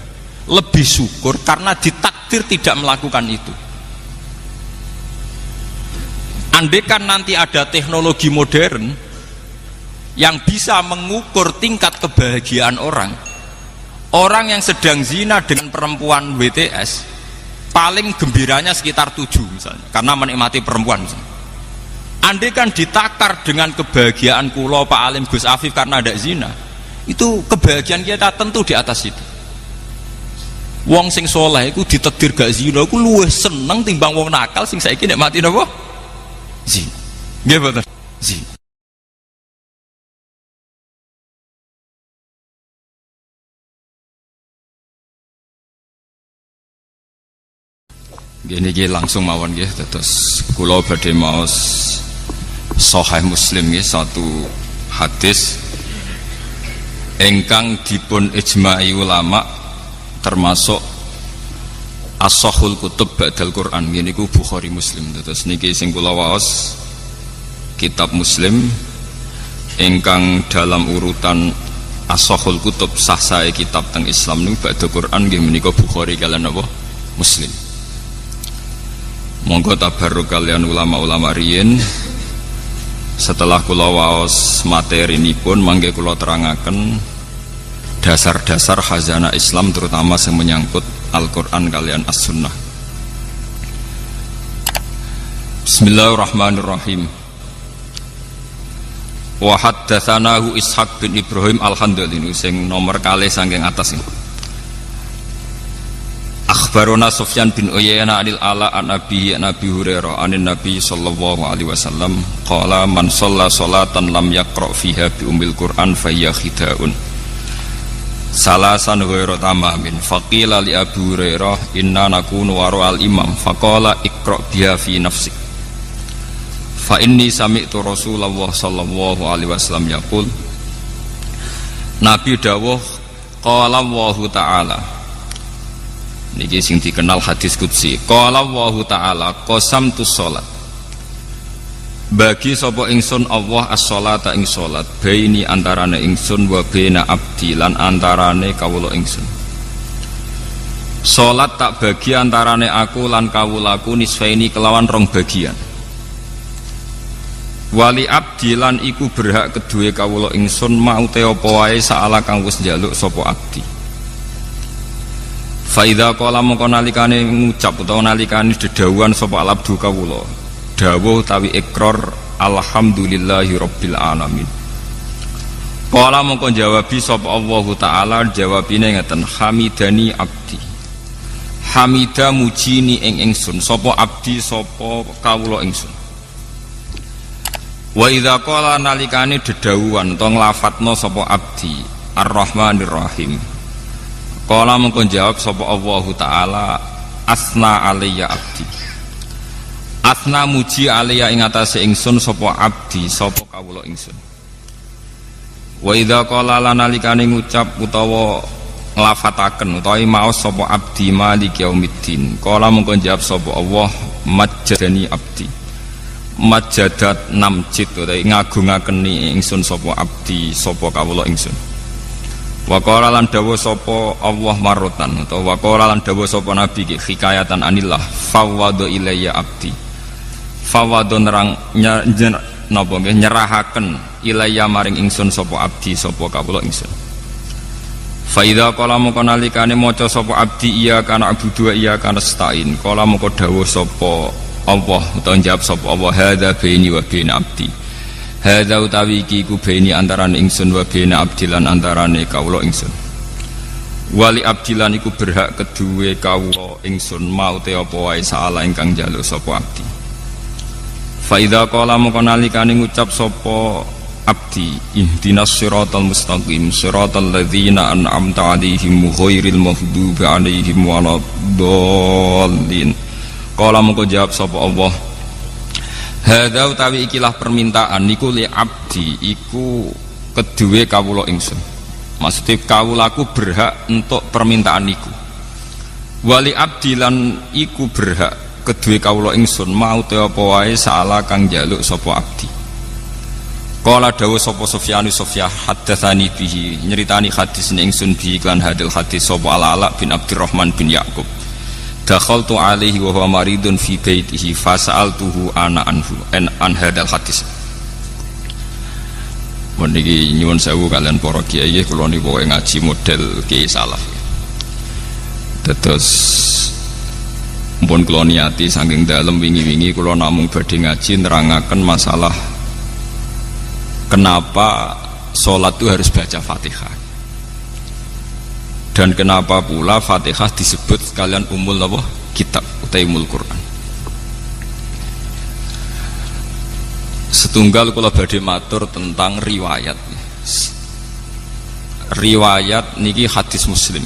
lebih syukur karena ditakdir tidak melakukan itu. Andaikan nanti ada teknologi modern yang bisa mengukur tingkat kebahagiaan orang yang sedang zina dengan perempuan WTS paling gembiranya sekitar 7 misalnya, karena menikmati perempuan misalnya. Andaikan ditakar dengan kebahagiaan kulo Pak Alim Gus Afif karena ada zina, itu kebahagiaan kita tentu di atas itu. Wong sing soleh itu ditakdir gak zina, aku luwih seneng timbang wong nakal sing saiki nikmati napa? Zina. Nggih betul. Zina. Gini langsung mawon nggih terus kula badhe maos Sahih Muslim nggih satu hadis ingkang dipun ijma'i ulama termasuk as-sahul kutub ba'dal Quran niku Bukhari Muslim. Terus niki sing kula waos kitab Muslim ingkang dalam urutan as-sahul kutub sah sae kitab teng Islam niku ba'dal Quran nggih menika Bukhari kaliyan apa Muslim. Monggo tabarruk kalian ulama-ulama riyin. Setelah kula waos materi nipun mangke kula terangaken dasar-dasar khazanah Islam terutama yang menyangkut Al-Quran kalian As-Sunnah. Bismillahirrahmanirrahim. Wa haddatsanahu Ishaq bin Ibrahim Al-Handali sing nomor kalih saking atas ini. Akhbarona Sufyan bin Uyainah anil Ala an Abi Hurairah anin Nabi sallallahu alaihi wasallam qala man shalla sholatan lam yaqra fiha bi ummil Qur'an fa hiya khidaun. Salasan ghairu tamamin faqila li Abu Hurairah inna nakunu wara al imam faqala iqra biha fi nafsik fa inni sami'tu Rasulullah sallallahu alaihi wasallam yaqul. Nabi dawuh qala Allahu ta'ala niki sing dikenal hadis qudsi qala Allahu ta'ala qasamtu sholat bagi sapa ingsun Allah as-sholata ing salat baini antarane ingsun wa baina abdi lan antarane kawula ingsun. Salat tak bagi antarane aku lan kawulaku nisfaini kelawan rong bagian. Wali abdi lan iku berhak kedue kawula ingsun mau te apa wae saala kang wis njaluk sapa abdi. Fa idza qala mongko nalikane ngucap utawa nalikane dedhawuhan sapa abdu kawula dawuh utawi ikrar alhamdulillahi rabbil alamin. Qala mongko jawabi sapa Allah taala jawabine ngeten hamidani abdi. Hamida mujini ing ingsun sapa abdi sapa kawula ingsun. Wa idza qala nalikane dedhawuhan utawa nglafatna sapa abdi arrahmanir rahim. Qala mongko jawab sapa Allah taala asna alayya abdi. Asna muji alayya ing atase ingsun sapa abdi sapa kawula ingsun. Wa idza qala lanalikane ngucap utawa nglafataken utawa maos sapa abdi maliki yaumiddin. Qala mongko jawab sapa Allah majjadani abdi. Majjadat namjid utawa ngagungakeni ingsun sapa abdi sapa kawula ingsun. Wa qala lan dawuh sapa Allah marotan utawa wa qala lan dawuh sapa nabi hikayatan anillah fawwadu ilayya abdi. Fawadu nyerahaken ilayya maring ingsun sapa abdi sapa kawula ingsun. Fa idza qala mongko nalikane maca sapa abdi iya kana abudu iya kana stain. Qala mongko dawuh sapa Allah utawa jawab sapa Allah hadza baini wa baina abdi. Hadza utawi iki ku baini antarane ingsun wa baina abdi lan antarane kawula ingsun. Wali abdi lan iku berhak kedue kawula ingsun mau te apa wae saala ingkang njaluk sapa abdi. Fa idza qala mongko nalikane ngucap sapa abdi ihdinas siratal mustaqim siratal ladzina an'amta 'alaihim ghairil maghdubi 'alaihim waladdallin. Qala mongko jawab sapa Allah hadza utawi ikilah permintaan niku li abdi iku kedue kawula ingsun. Maksudnya kawulaku berhak untuk permintaan niku. Wali abdi lan iku berhak kedue kawula ingsun mau te apa wae saala kang njaluk sapa abdi. Qala dawuh sapa Sufyan haddatsani bihi nyeritani hadis ning ingsun bi kan hadil hadis sapa Ala bin Abdurrahman bin Yaqub. Dakhaltu alaihi wa huwa maridun fi baitihi fasa'altuhu ana anhu an hadal hadis. Meniki nyuwun sewu kalian para kiai kula niku ngaji model kiai salaf. Terus mpun kula niati saking dalem wingi-wingi kula namung badhe ngaji nerangaken masalah kenapa sholat itu harus baca Fatihah dan kenapa pula Fatihah disebut sekalian umul apa? Kitab utawi umul Quran. Setunggal kula badhe matur tentang riwayat. Riwayat niki hadis Muslim.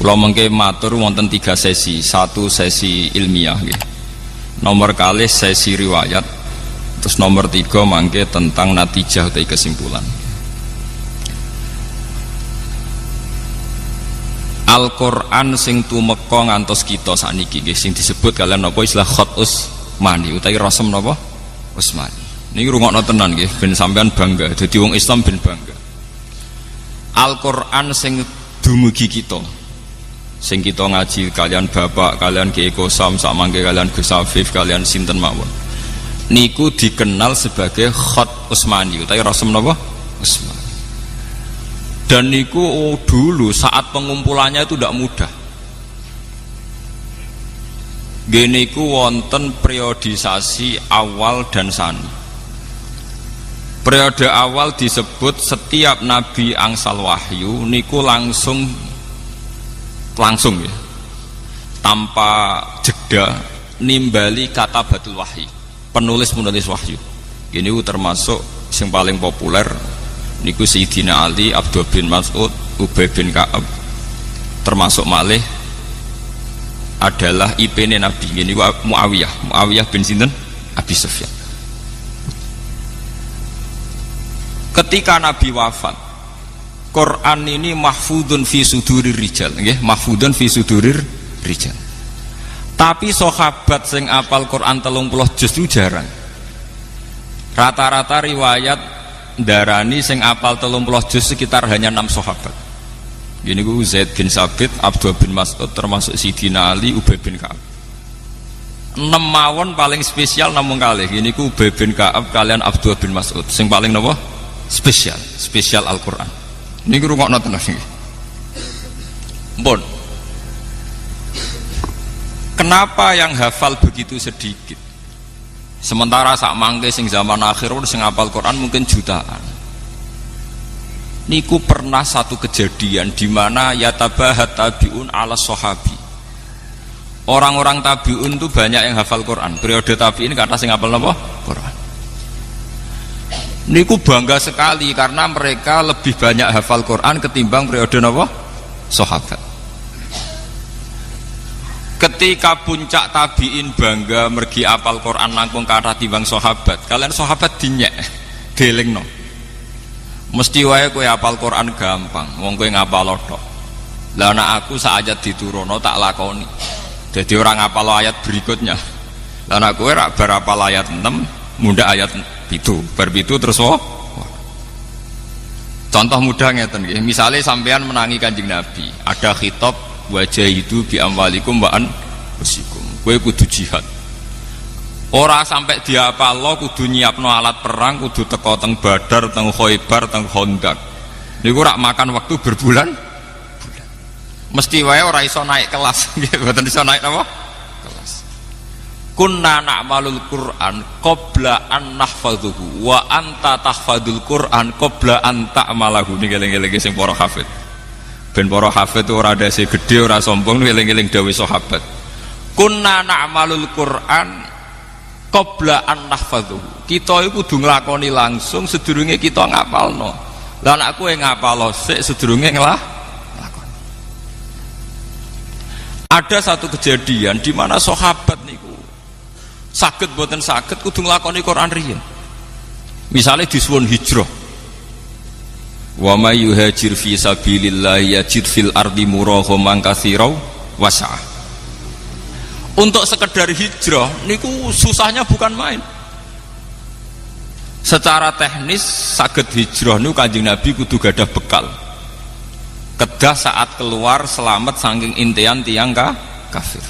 Kula mengke matur wonten 3 sesi, 1 sesi ilmiah nggih. Nomor kalih sesi riwayat, terus nomor 3 mangke tentang natijah utawi kesimpulan. Al-Qur'an sing tumeka ngantos kita sakniki nggih sing disebut kalian napa istilah khat Utsmani utawi rasem napa Utsmani. Niki rungokno tenan nggih ben sampean bangga dadi wong Islam ben bangga. Al-Qur'an sing dumugi kita sing kita ngaji kalian bapak kalian Kiai Kosam sak mangke kalian Gus Afif kalian sinten mawon niku dikenal sebagai khat Utsmani utawi rasem napa Utsmani. Dan niku dulu saat pengumpulannya itu tidak mudah. Geniku wonten periodisasi awal dan sani. Periode awal disebut setiap nabi angsal wahyu niku langsung ya, tanpa jeda nimbali kata batul wahyi, penulis wahyu. Gini termasuk yang paling populer niku Sayyidina Ali, Abdul bin Mas'ud, Ubay bin Ka'ab, termasuk malih adalah IP-ne Nabi. Gini Muawiyah bin sinten Abi Sufyan. Ketika Nabi wafat, Quran ini mahfudun fi sudurir rijal, nggih, mahfudun fi sudurir rijal. Tapi sahabat sing apal Quran 30 juz itu jarang. Rata-rata riwayat darani sing apal 30 juz sekitar hanya 6 sahabat. Gini ku Zaid bin Sabit, Abdullah bin Mas'ud, termasuk Sidina Ali, Ubay bin Ka'ab. 6 mawon paling spesial namung kalih. Gini ku Ubay bin Ka'ab kalian Abdullah bin Mas'ud. Sing paling napa? Spesial Al-Qur'an. Niki rungokno tenan iki. Mbon. Kenapa yang hafal begitu sedikit? Sementara sak mangke sing zaman akhir sing hafal Quran mungkin jutaan. Niku pernah satu kejadian di mana yatabahat tabiun ala sahabi. Orang-orang tabiun itu banyak yang hafal Quran. Periode tabiin kata sing hafal apa? Quran. Niku bangga sekali karena mereka lebih banyak hafal Quran ketimbang periode apa? Sahabat. Ketika puncak tabiin bangga mergi apal Quran langkung kathah timbang sahabat, kalian sahabat dinyek delingno. Mesti wae kowe apal Quran gampang, wong kowe ngapal tok. Lah nek aku sak ayat diturono tak lakoni. Jadi orang ngapal ayat berikutnya. Lah nek kowe rak bar apal ayat 6, mundhak ayat 7, bar 7 terus contoh mudah ngeten nggih. Misale sampean menangi Kanjeng Nabi, ada khitab wajah itu bi amwalikum wa anfusikum. Kowe kudu jihad. Ora sampai diapalo kudu nyiapno alat perang, kudu teko teng Badar, teng Khaibar, teng Khandaq. Niku rak makan waktu berbulan. Mesti wae ora iso naik kelas, nggih, mboten iso naik apa? Kelas. Kunna na'malul Qur'an qabla an nahfadhuhu wa anta tahfadzul Qur'an qabla an ta'malahu. Niki eling-eling sing para hafid. Ben para hafid ora dase gedhe ora sombong eling-eling dawuh sahabat. Kunna na'malul Qur'an qabla an nahfadhuhu. Kita iku kudu nglakoni langsung sedurunge kita ngapalno. Lah nek kowe ngapalo sik sedurunge lakoni. Ada satu kejadian di mana sahabat niku saged boten saged kudu nglakoni Quran riyen. Misale disuwun hijrah. Wa may yuhajir fi sabilillah yajid fil ardi muraghaman katsira wasa'ah. Untuk sekedar hijrah niku susahnya bukan main. Secara teknis saged hijrah niku Kanjeng Nabi kudu gadah bekal. Kedah saat keluar selamat saking intian tiang kafir.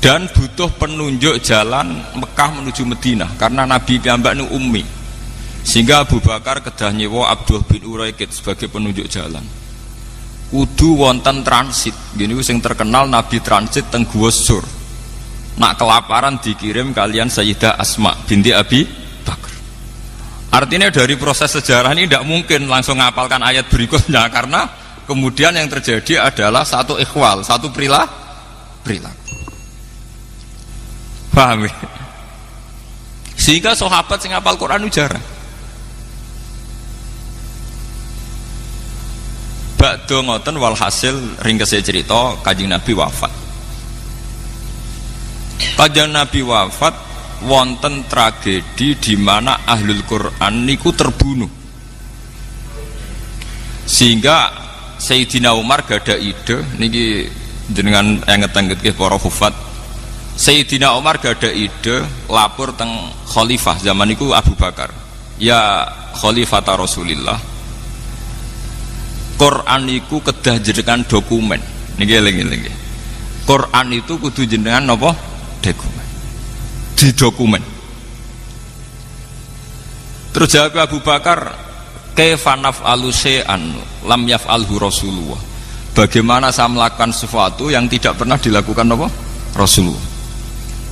Dan butuh penunjuk jalan Mekah menuju Madinah karena Nabi piyambak niku ummi. Sehingga Abu Bakar kedah nyewa Abdullah bin Uraikid sebagai penunjuk jalan. Kudu wonten transit. Gini sing terkenal Nabi transit teng Gua Sur. Nak kelaparan dikirim kalian Sayyidah Asma binti Abi Bakar. Artinya dari proses sejarah ini tidak mungkin langsung ngapalkan ayat berikutnya karena kemudian yang terjadi adalah satu ikhwal, satu perilaku. Paham ya? Sehingga sahabat sing ngapal Quran jarang. Bakdo ngoten walhasil ringkese cerita Kanjeng Nabi wafat. Kanjeng Nabi wafat wonten tragedi di mana ahlul Quran niku terbunuh. Sehingga Sayyidina Umar gada ide niki jenengan enget-enget para hufat. Sayyidina Umar gada ide lapor teng khalifah zaman niku Abu Bakar. Ya khalifata Rasulillah. Quran iku kedah jenengan dokumen. Niki eling-eling. Quran itu kudu jenengan napa? Dokumen. Di dokumen. Terus jawab Abu Bakar, kaifa naf'alu syai'an lam yaf'alhu Rasulullah. Bagaimana saya melakukan sesuatu yang tidak pernah dilakukan apa? Rasulullah.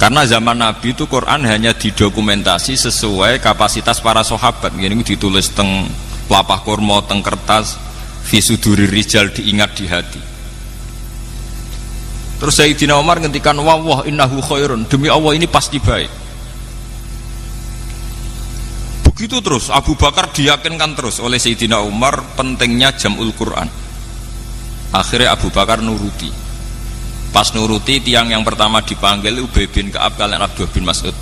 Karena zaman Nabi itu Quran hanya didokumentasi sesuai kapasitas para sahabat. Ini ditulis teng pelapah kurma, teng kertas, fisuduri rijal diingat di hati. Terus Sayyidina Umar ngendikan wah innahu khairun, demi Allah ini pasti baik. Begitu terus Abu Bakar diyakinkan terus oleh Sayyidina Umar pentingnya jam'ul Quran. Akhirnya Abu Bakar nuruti. Pas nuruti, tiang yang pertama dipanggil Ubay bin Ka'ab kalian Abdullah bin Mas'ud.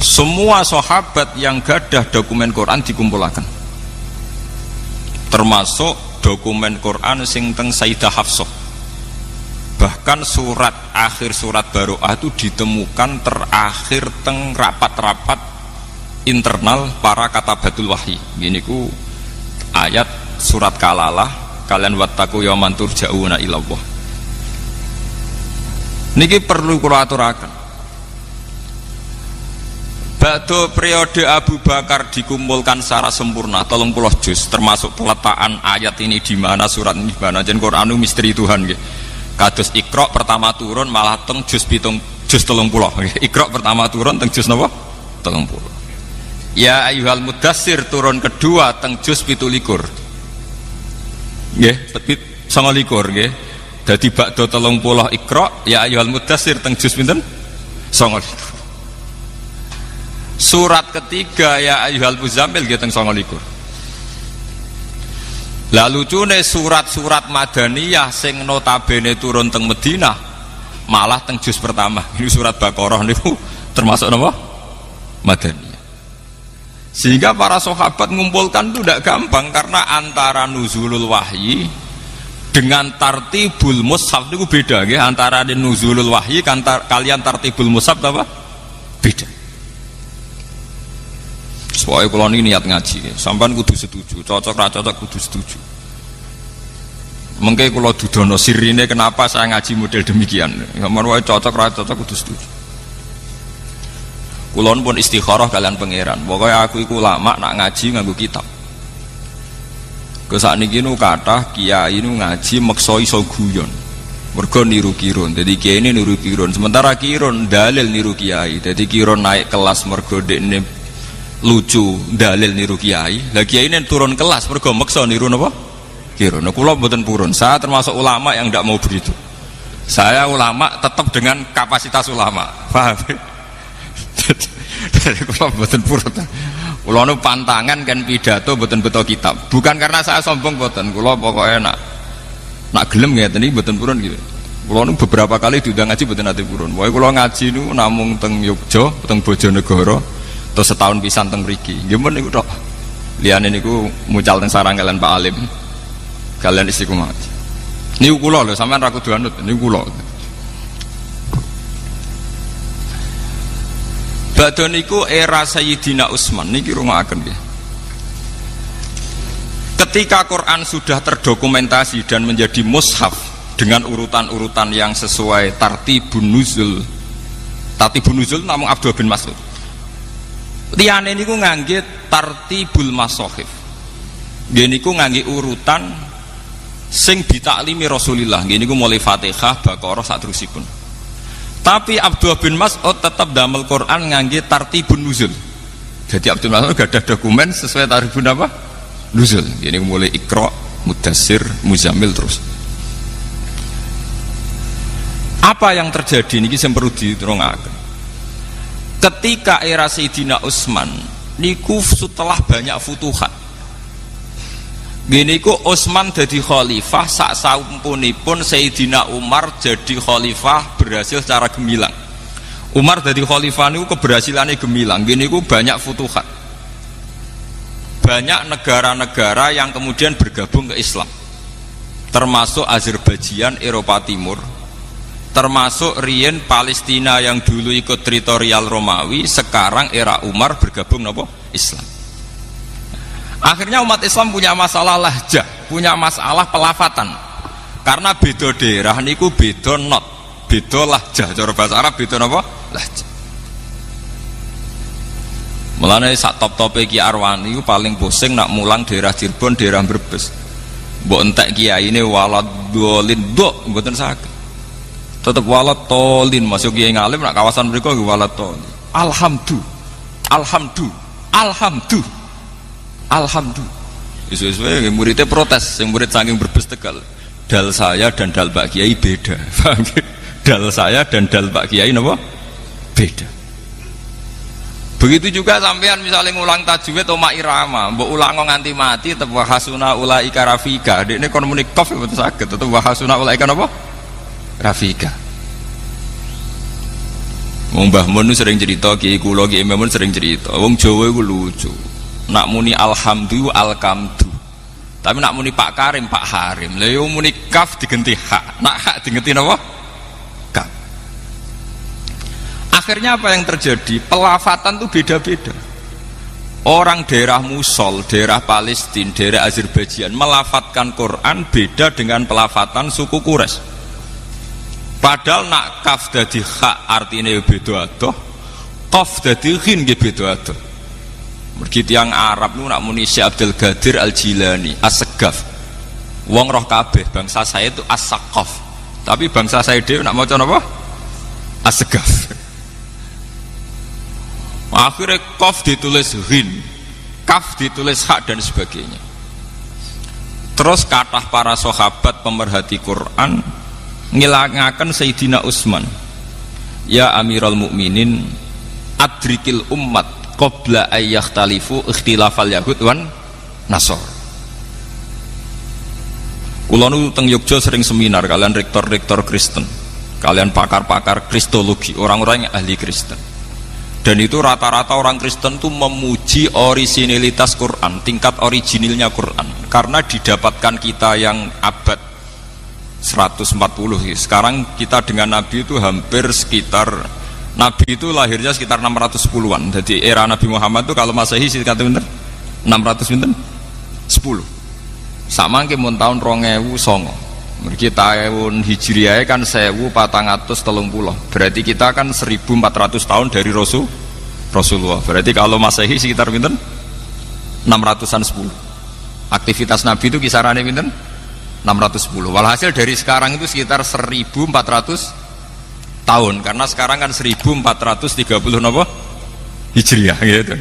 Semua sahabat yang gadah dokumen Quran dikumpulkan, termasuk dokumen Quran sing teng Sayyidah Hafsah. Bahkan akhir surat Baroah itu ditemukan terakhir teng rapat-rapat internal para katabatul wahyi. Gini ku ayat surat Kalalah, kalian wattaqu yauman turja'una ilallah. Niki perlu kula aturaken. Ba'da periode Abu Bakar dikumpulkan secara sempurna 30 juz, termasuk peletaan ayat ini di mana, surat ini di mana. Jen Qur'anu misteri Tuhan nggih. Kados Iqra pertama turun malah teng juz 30 nggih. Iqra pertama turun teng juz napa? 30. Ya ayyuhal mudassir turun kedua teng juz 17. Nggih, 29 nggih. Dadi ba'da 30 Iqra, ya ayyuhal mudassir teng juz pinten? 29. Surat ketiga ya ayyuhal muzammil nggih teng 29. Lah lucune surat-surat Madaniyah sing notabene turun teng Madinah malah teng juz pertama. Ini surat Baqarah niku termasuk napa? Madaniyah. Sehingga para sahabat ngumpulkan itu tidak gampang karena antara nuzulul wahyi dengan tartibul mushaf itu beda nggih. Antara nuzulul wahyi kalian tartibul mushaf apa? Beda. Soalnya kalau ini niat ngaji, sampean kudu setuju, cocok ra cocok kudu setuju. Mengke kalau dudono sirine kenapa saya ngaji model demikian, sampean wae cocok ra cocok kudu setuju. Kulon pun istikharah kalian pangeran, pokoknya aku iku ulama nak ngaji nganggo kitab. Kesak niki nu kathah kiai nu ngaji meksa iso guyon. Mergo niru kiron, jadi kiai ini niru kiron, sementara kiron dalil niru kiai, jadi kiron naik kelas mergo dekne lucu dalil niru kiai. Lah kiai ini turun kelas mergo meksa niru napa? Kira. Nah, kula mboten purun. Saya termasuk ulama yang tidak mau begitu. Saya ulama tetap dengan kapasitas ulama. Paham? Dari kula mboten purun. Kula nu pantangan kan pidato mboten beto kitab. Bukan karena saya sombong mboten. Kula pokoknya nak gelem ngeten iki mboten purun gitu. Kula nu beberapa kali diundang ngaji mboten nate purun. Pokoke kula ngaji nu namung teng Yogya, teng Bojonegoro. Terus setahun pisan teng mriki. Nggih men niku tok. Liyane niku mucal teng sarang kalian Pak Alim. Kalian istiqomah. Niku kula lho, sampean ra kudu anut, niku kula. Badhe niku era Sayyidina Utsman niki rungokaken nggih. Ketika Quran sudah terdokumentasi dan menjadi mushaf dengan urutan-urutan yang sesuai tartibun nuzul. Tartibun nuzul namung Abdul bin Mas'ud. Liyane niku ngangge tartibul masahif. Nggih niku ngangge urutan sing ditaklimi Rasulullah. Nggih niku mulai Fatihah, Baqarah saterusipun. Tapi Abdul bin Mas'ud tetap damel Quran ngangge tartibun nuzul. Jadi Abdul Mas'ud gak ada dokumen sesuai tartibun apa? Nuzul. Nggih niku mulai Iqra, Mudassir, Muzammil terus. Apa yang terjadi niki sing perlu diterungaken. Ketika era Sayyidina Utsman niku setelah banyak futuhat gini ku Utsman jadi khalifah sak saumpunipun Sayyidina Umar jadi khalifah berhasil secara gemilang. Umar jadi khalifah niku keberhasilannya gemilang. Gini ku banyak futuhat, banyak negara-negara yang kemudian bergabung ke Islam, termasuk Azerbaijan Eropa Timur, termasuk Rien Palestina yang dulu ikut teritorial Romawi, sekarang era Umar bergabung nopo Islam. Akhirnya umat Islam punya masalah lahjah, punya masalah pelafatan, karena beda daerah niku beda not, beda lahjah. Cara bahasa Arab beda nopo lahjah. Mulane sak top-tope Ki Arwani itu paling pusing nak mulang daerah Cirebon, daerah Brebes. Mbok entek kiyaine walad dolin nduk mboten saged. Tetap walat tolin masuk kiai ngalim nak kawasan mereka walat tolin. Alhamdulillah. Isu-isu muridnya protes, yang murid saking Brebes Tegal. Dal saya dan dal Pak Kiai beda. Dal saya dan dal Pak Kiai napa? Beda. Begitu juga sampean misalnya ngulang tajwid oma irama, mbok ulang nganti mati tetep wahasuna ulaika rafika. Dekne kon muni qaf mboten saged, tetep wahasuna ulaika napa? Rafika. Wong Mbah Mun sering cerita, Kiai kula Kiai Mun sering cerita. Wong Jawa iku lucu. Nak muni alhamdulillah alkamdu. Tapi nak muni Pak Karim Pak Harim. Lah yo muni kaf digenti hak. Nak hak digenti napa? Kaf. Akhirnya apa yang terjadi? Pelafatan tuh beda-beda. Orang daerah Musol, daerah Palestina, daerah Azerbaijan melafatkan Quran beda dengan pelafatan suku Quraisy. Padahal nak kaf dadi kha artinya beda adoh, qaf dadi ghin nggih beda adoh. Mergi tiyang Arab nu nak muni Syekh Abdul Qadir Al-Jilani, As-Segaf. Wong roh kabeh bangsa saya itu As-Saqaf. Tapi bangsa saya dhewe nak maca napa? As-Segaf. Akhirnya qaf ditulis ghin, kaf ditulis hak dan sebagainya. Terus kathah para sahabat pemerhati Quran ngilangaken Sayyidina Utsman, ya Amirul Mukminin adrikil ummat qabla ayyakhtalifu ikhtilafal yahud wan nasor. Kula nu teng Yogya sering seminar kalian rektor-rektor Kristen, kalian pakar-pakar kristologi, orang-orang yang ahli Kristen. Dan itu rata-rata orang Kristen itu memuji orisinilitas Quran, tingkat originilnya Quran, karena didapatkan kita yang abad 140. Sekarang kita dengan Nabi itu hampir sekitar, Nabi itu lahirnya sekitar 610-an. Jadi era Nabi Muhammad itu kalau Masehi sekitar 600 10. Sama ke mun tahun 2009. Mergi tahun Hijriah kan 1430. Berarti kita kan 1400 tahun dari Rasulullah. Berarti kalau Masehi sekitar pinten? 600-an 10. Aktivitas Nabi itu kisarannya pinten? 610. Walhasil dari sekarang itu sekitar 1400 tahun, karena sekarang kan 1430 napa? Hijriah gitu.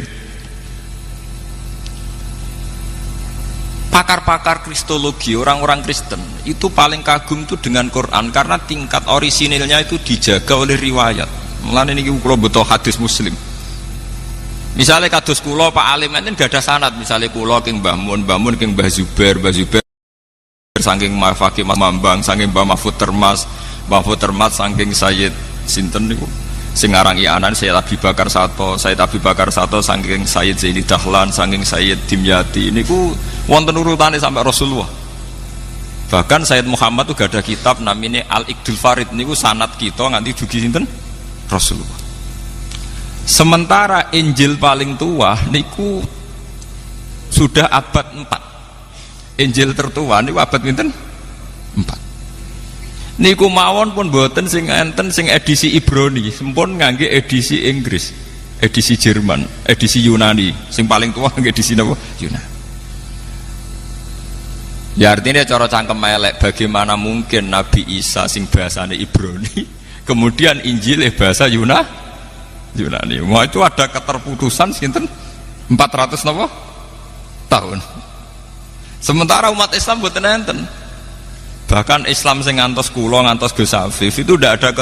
Pakar-pakar kristologi, orang-orang Kristen itu paling kagum itu dengan Quran karena tingkat orisinilnya itu dijaga oleh riwayat. Mulane niki kula butuh hadis Muslim. Misalnya kados kula Pak Alim enten gak ada sanad, misalnya kula king Mbah Mun, Mbah Mun king Mbah Zubair saking Fakih Mambang, saking Mbah Mahfud Termas saking Sayyid sinten niku sing aran Ianan Sayyid Abi Bakar Sato saking Sayyid Zaini Dahlan, saking Sayyid Dimyati niku wonten urutane sampai Rasulullah. Bahkan Sayyid Muhammad itu gak ada kitab namanya Al-Iqdul Farid niku sanad kita nganti dugi sinten Rasulullah. Sementara Injil paling tua niku sudah abad 4. Injil tertua niku abad pinten? 4. Niku mawon pun boten sing enten sing edisi Ibrani, sempun ngangge edisi Inggris, edisi Jerman, edisi Yunani. Sing paling tua ngangge edisi napa? Yunani. Ya artinya cara cangkem elek, bagaimana mungkin Nabi Isa sing bahasane Ibrani, kemudian Injil bahasa Yunani. Wah itu ada keterputusan sinten 400 napa? Tahun. Sementara umat Islam boten enten. Bahkan Islam sing ngantos kula ngantos Gus Afif itu tidak ada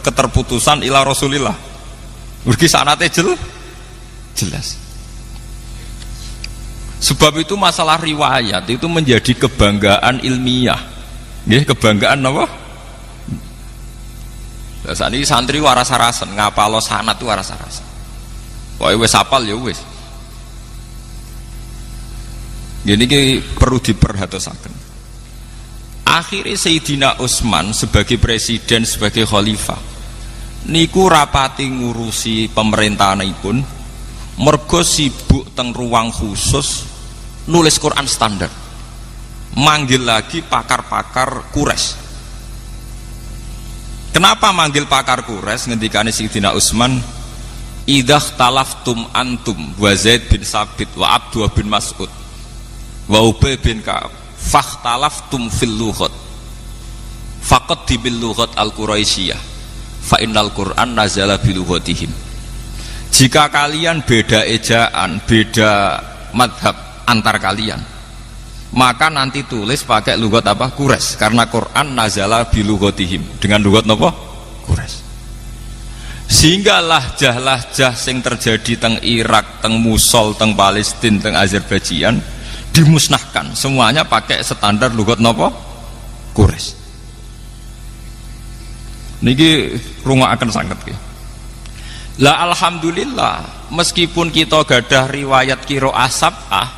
keterputusan ila Rasulillah. Mergi sanate jelas. Sebab itu masalah riwayat itu menjadi kebanggaan ilmiah. Nggih, kebanggaan apa? Lah sakniki santri waras-arasen ngapalo sanad itu waras-arasen. Pokoke wis hafal ya wis. Gini perlu diperhatosaken. Akhirnya Sayyidina Utsman sebagai presiden, sebagai khalifah niku rapati ngurusi pemerintahanipun mergo sibuk teng ruang khusus nulis Quran standar, manggil lagi pakar-pakar Quraisy. Kenapa manggil pakar Quraisy? Ngendikane Sayyidina Utsman, idah talaftum antum wa Zaid bin Sabit wa Abdullah bin Mas'ud wa Ubay bin Ka'ab fakhtalaftum fil lughat faqad bil lughat al quraisyah fa innal Qur'an nazala bi lughatihim. Jika kalian beda ejaan, beda madhab antar kalian, maka nanti tulis pakai lughat apa? Quraisy, karena Quran nazala bi lughatihim, dengan lughat napa? Quraisy. Sehingga lahjah-lahjah sing terjadi teng Irak, teng Musol, teng Palestina, teng Azerbaijan dimusnahkan, semuanya pakai standar lughat napa? Quraisy. Niki rungokake sanget ki. Lah alhamdulillah, meskipun kita gadah riwayat qiraah sab'ah,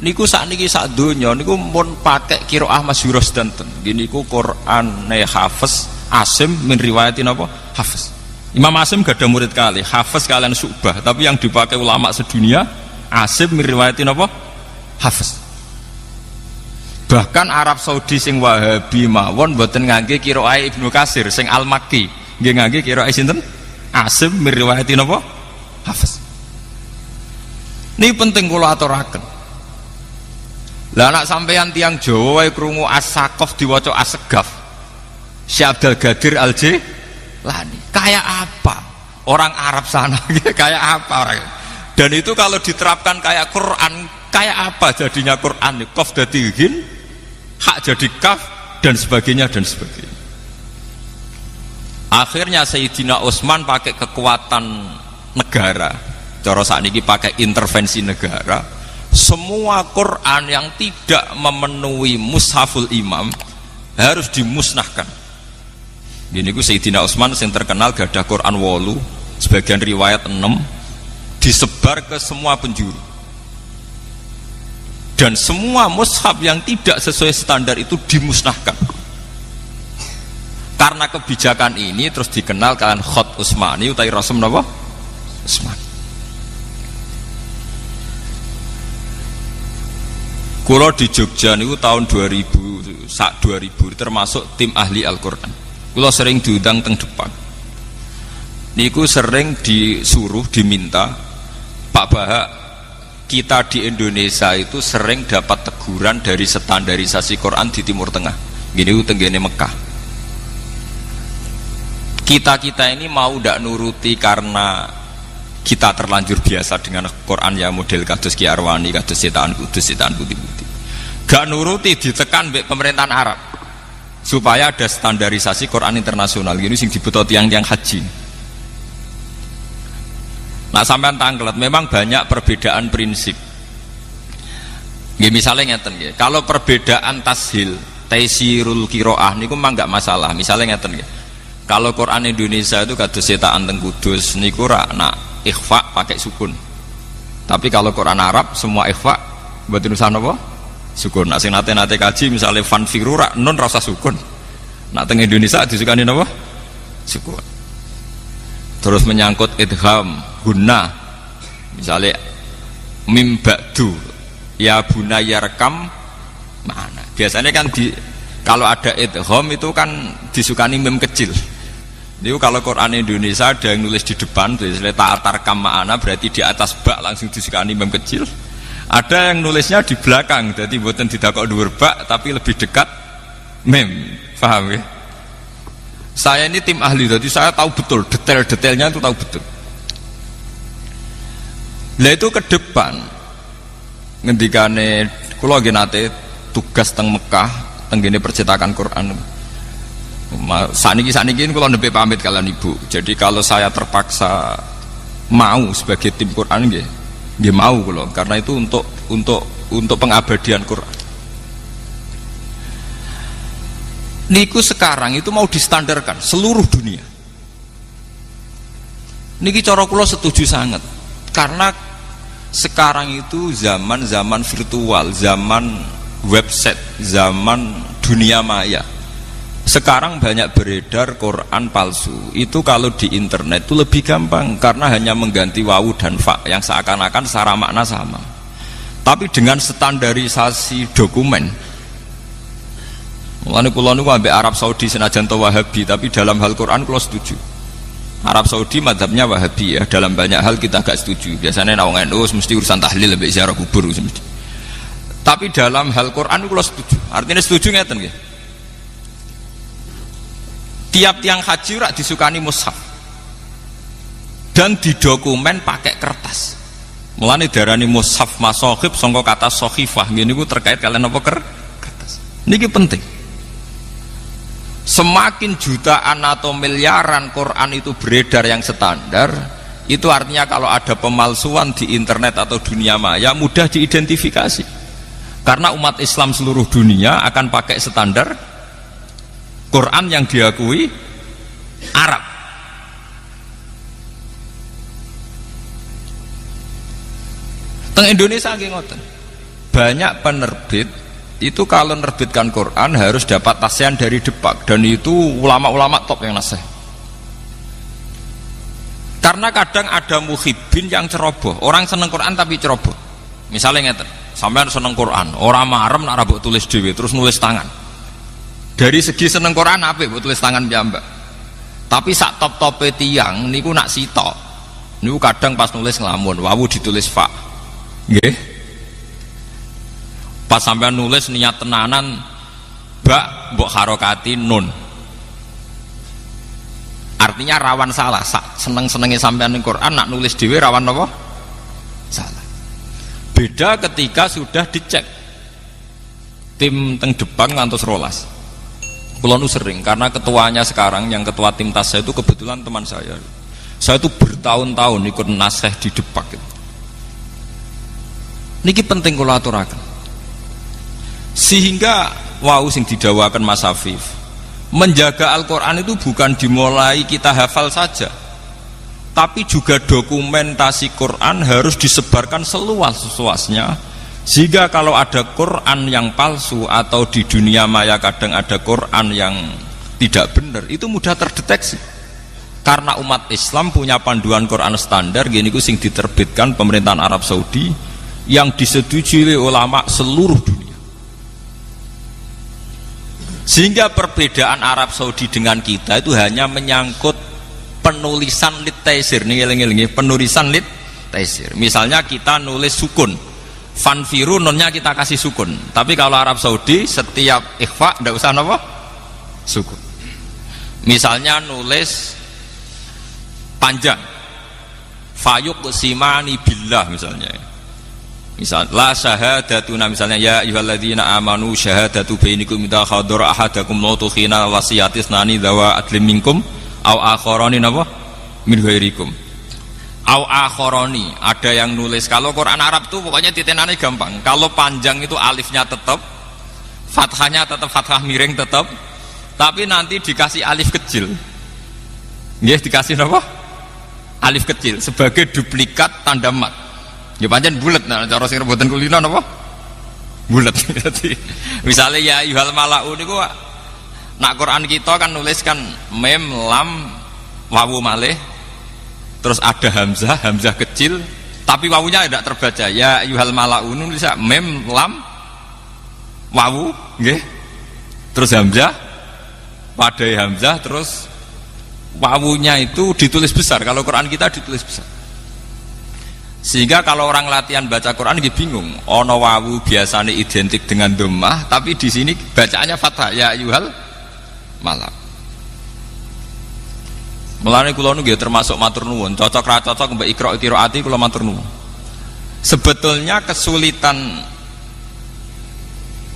niku sakniki sak donya niku mun pakai qiraah masyhurah sedanten. Nggih niku Quran Hafiz Asim min riwayatin apa? Hafiz. Imam Asim gadah murid kali, Hafiz kalian Syu'bah, tapi yang dipakai ulama sedunia Asim min riwayati napa? Hafiz. Bahkan Arab Saudi sing Wahabi mawon mboten ngangge qiraah Ibnu Katsir sing Al-Makki, nggih ngangge qiraah sinten? Asim min riwayati napa? Hafiz. Ini penting kula aturaken. Lah anak sampeyan tiang Jawa wae krungu As-Saqaf diwaca As-Segaf. Syekh Abdul Qadir Al-Jilani. Kayak apa? Orang Arab sana kayak apa orang? Dan itu kalau diterapkan kayak Quran, kayak apa jadinya Quran? Qaf dadi ghin, hak jadi kaf dan sebagainya dan sebagainya. Akhirnya Sayyidina Utsman pakai kekuatan negara, cara sakniki pakai intervensi negara. Semua Quran yang tidak memenuhi mushaful imam harus dimusnahkan. Gini ku Sayyidina Utsman yang terkenal gadah Quran 8, sebagian riwayat 6, disebar ke semua penjuru. Dan semua mushaf yang tidak sesuai standar itu dimusnahkan. Karena kebijakan ini terus dikenal kalian Khot Utsmani utai Rasul napa? Utsman. Kulo di Jogja niku tahun 2000 termasuk tim ahli Al-Qur'an. Kulo sering diundang teng depan. Niku sering disuruh diminta, Pak Bahak, kita di Indonesia itu sering dapat teguran dari standarisasi Quran di Timur Tengah. Gini tenggene Mekah. Kita ini mau ndak nuruti karena kita terlanjur biasa dengan Quran ya model kados Ki Arwani, kados setan kudus, setan putih-putih. Gak nuruti ditekan mbek pemerintahan Arab supaya ada standarisasi Quran internasional. Gini sing dibutuh tiang-tiang haji. Nah sampean tanglet memang banyak perbedaan prinsip. Nggih misalnya ngeten nggih. Kalau perbedaan tashil, taisirul qiraah niku mah enggak masalah. Misalnya ngeten nggih. Kalau Quran Indonesia itu kados cetakan teng Kudus niku ra nak ikhfa pakai sukun. Tapi kalau Quran Arab semua ikhfa mboten usah napa? Sukun. Nek sing nate kaji misalnya fanfiru ra nun rasa sukun. Nak teng Indonesia disukani napa? Sukun. Terus menyangkut idgham guna misalnya mim ba'du ya bunayya rekam mana biasanya kan kalau ada idgham itu kan disukani mim kecil. Itu kalau Quran Indonesia ada yang nulis di depan tulisnya ta'atarkam ma'ana berarti di atas bak langsung disukani mim kecil. Ada yang nulisnya di belakang jadi buatan didakok dhuwur bak tapi lebih dekat mim. Paham ya? Saya ini tim ahli jadi saya tahu betul detail-detailnya itu tahu betul. Lah itu ke depan ngendikane kula nggih nate tugas teng Mekah tenggene percetakan Quran. Saniki kula nembe pamit kalian ibu. Jadi kalau saya terpaksa mau sebagai tim Quran nggih mau kula karena itu untuk pengabadian Quran. Niku sekarang itu mau distandarkan seluruh dunia. Niki cara kula setuju sangat. Karena sekarang itu zaman virtual, zaman website, zaman dunia maya. Sekarang banyak beredar Quran palsu. Itu kalau di internet itu lebih gampang karena hanya mengganti wawu dan fa yang seakan-akan secara makna sama. Tapi dengan standarisasi dokumen, mulane kula niku ambek Arab Saudi senajan to Wahabi, tapi dalam hal Quran kula setuju. Arab Saudi mazhabnya Wahabi ya, dalam banyak hal kita agak setuju. Biasanya nek wong NU mesti urusan tahlil ambek ziarah kubur mesti. Tapi dalam hal Quran kula setuju. Artinya setuju ngeten nggih. Tiap tiang haji rak disukani mushaf dan didokumen pakai kertas. Mulane darani mushaf masohib sangka kata sohifah ngene niku terkait kalian apa kertas. Niki penting. Semakin jutaan atau miliaran Quran itu beredar yang standar, itu artinya kalau ada pemalsuan di internet atau dunia maya mudah diidentifikasi. Karena umat Islam seluruh dunia akan pakai standar Quran yang diakui Arab. Teng Indonesia nggih ngoten. Banyak penerbit itu kalau menerbitkan Quran harus dapat tasyan dari Depak dan itu ulama-ulama top yang nasih. Karena kadang ada muhibbin yang ceroboh, orang seneng Quran tapi ceroboh. Misalnya ngeten, sampean seneng Quran, orang marem nak rabuk tulis dhewe terus nulis tangan. Dari segi seneng Quran apik mbok tulis tangan piyambak. Tapi sak top-tope tiyang niku nak sitok. Niku kadang pas nulis ngelamun, wawu ditulis fa. Nggih. Pas sampean nulis niat tenanan bak mbok harokati nun. Artinya rawan salah. Seneng-senenge sampean ning Quran nak nulis dhewe rawan apa? Salah. Beda ketika sudah dicek. Tim teng depan ngantos rolas. Kula nu sering karena ketuanya sekarang yang ketua tim tas saya itu kebetulan teman saya. Saya itu bertahun-tahun ikut nasih di Depak gitu. Niki penting kula aturaken. Sehingga wau sing didawakan Mas Afif, menjaga Al-Qur'an itu bukan dimulai kita hafal saja. Tapi juga dokumentasi Quran harus disebarkan seluas-luasnya. Sehingga kalau ada Quran yang palsu atau di dunia maya kadang ada Quran yang tidak benar, itu mudah terdeteksi. Karena umat Islam punya panduan Quran standar gini ku sing diterbitkan pemerintahan Arab Saudi yang disetujui oleh ulama seluruh dunia. Sehingga perbedaan Arab Saudi dengan kita itu hanya menyangkut penulisan lit taisir nih, penulisan lit taisir. Misalnya kita nulis sukun, fanfiru nonnya kita kasih sukun. Tapi kalau Arab Saudi setiap ikhfa ndak usah apa? Sukun. Misalnya nulis panjang, fayuq simani billah misalnya. Misal la syahadatuna misalnya ya ayyuhalladzina amanu syahadatu bainakum idza hadara ahadakum mautu khina wasiyatis nani dawa adlim minkum au akharani napa min ghairikum. Au akharani, ada yang nulis kalau Quran Arab tuh pokoknya titenane gampang. Kalau panjang itu alifnya tetap, fathahnya tetap fathah miring tetap, tapi nanti dikasih alif kecil. Nggih, dikasih apa? Alif kecil sebagai duplikat tanda mat. Ya pancen bulet, nah cara sing rebutan kulino napa? Bulet. Jadi misalnya ya ayyuhal mala'u niku nak Quran kita kan nuliskan mem lam wawu malih terus ada hamzah, hamzah kecil tapi wawunya tidak terbaca. Ya ayyuhal mala'u nulis mem lam wawu nggih. Terus hamzah pada hamzah terus wawunya itu ditulis besar. Kalau Quran kita ditulis besar. Sehingga kalau orang latihan baca Quran dia bingung. Ono wawu biasanya identik dengan dhammah, tapi di sini bacaannya fathah. Ya ayyuhal malak. Mulane kula niku termasuk matur nuwun, cocok ra cocok mbek Iqra qiraati kula matur nuwun. Sebetulnya kesulitan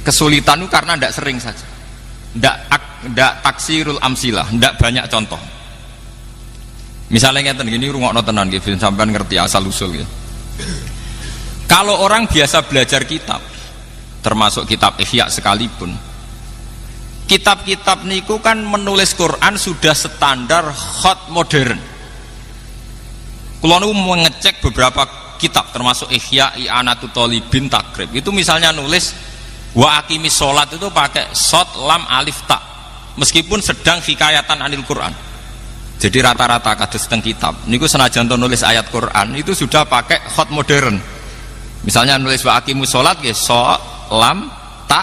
itu karena ndak sering saja. Ndak taksirul amsilah, ndak banyak contoh. Misalnya ngeten gini rungokno tenan nggih sampean ngerti asal usul ya. Kalau orang biasa belajar kitab, termasuk kitab Ihya sekalipun, kitab-kitab niku kan menulis Quran sudah standar khot modern. Kalau niku mengecek beberapa kitab termasuk Ihya, I'anatul Thalibin, Takrib. Itu misalnya nulis wa aqimis sholat itu pakai shot lam alif ta. Meskipun sedang hikayatan anil Quran. Jadi rata-rata kados teng kitab niku senajan to nulis ayat Quran itu sudah pakai khot modern. Misalnya nulis wa aqimus sholat nggih so lam ta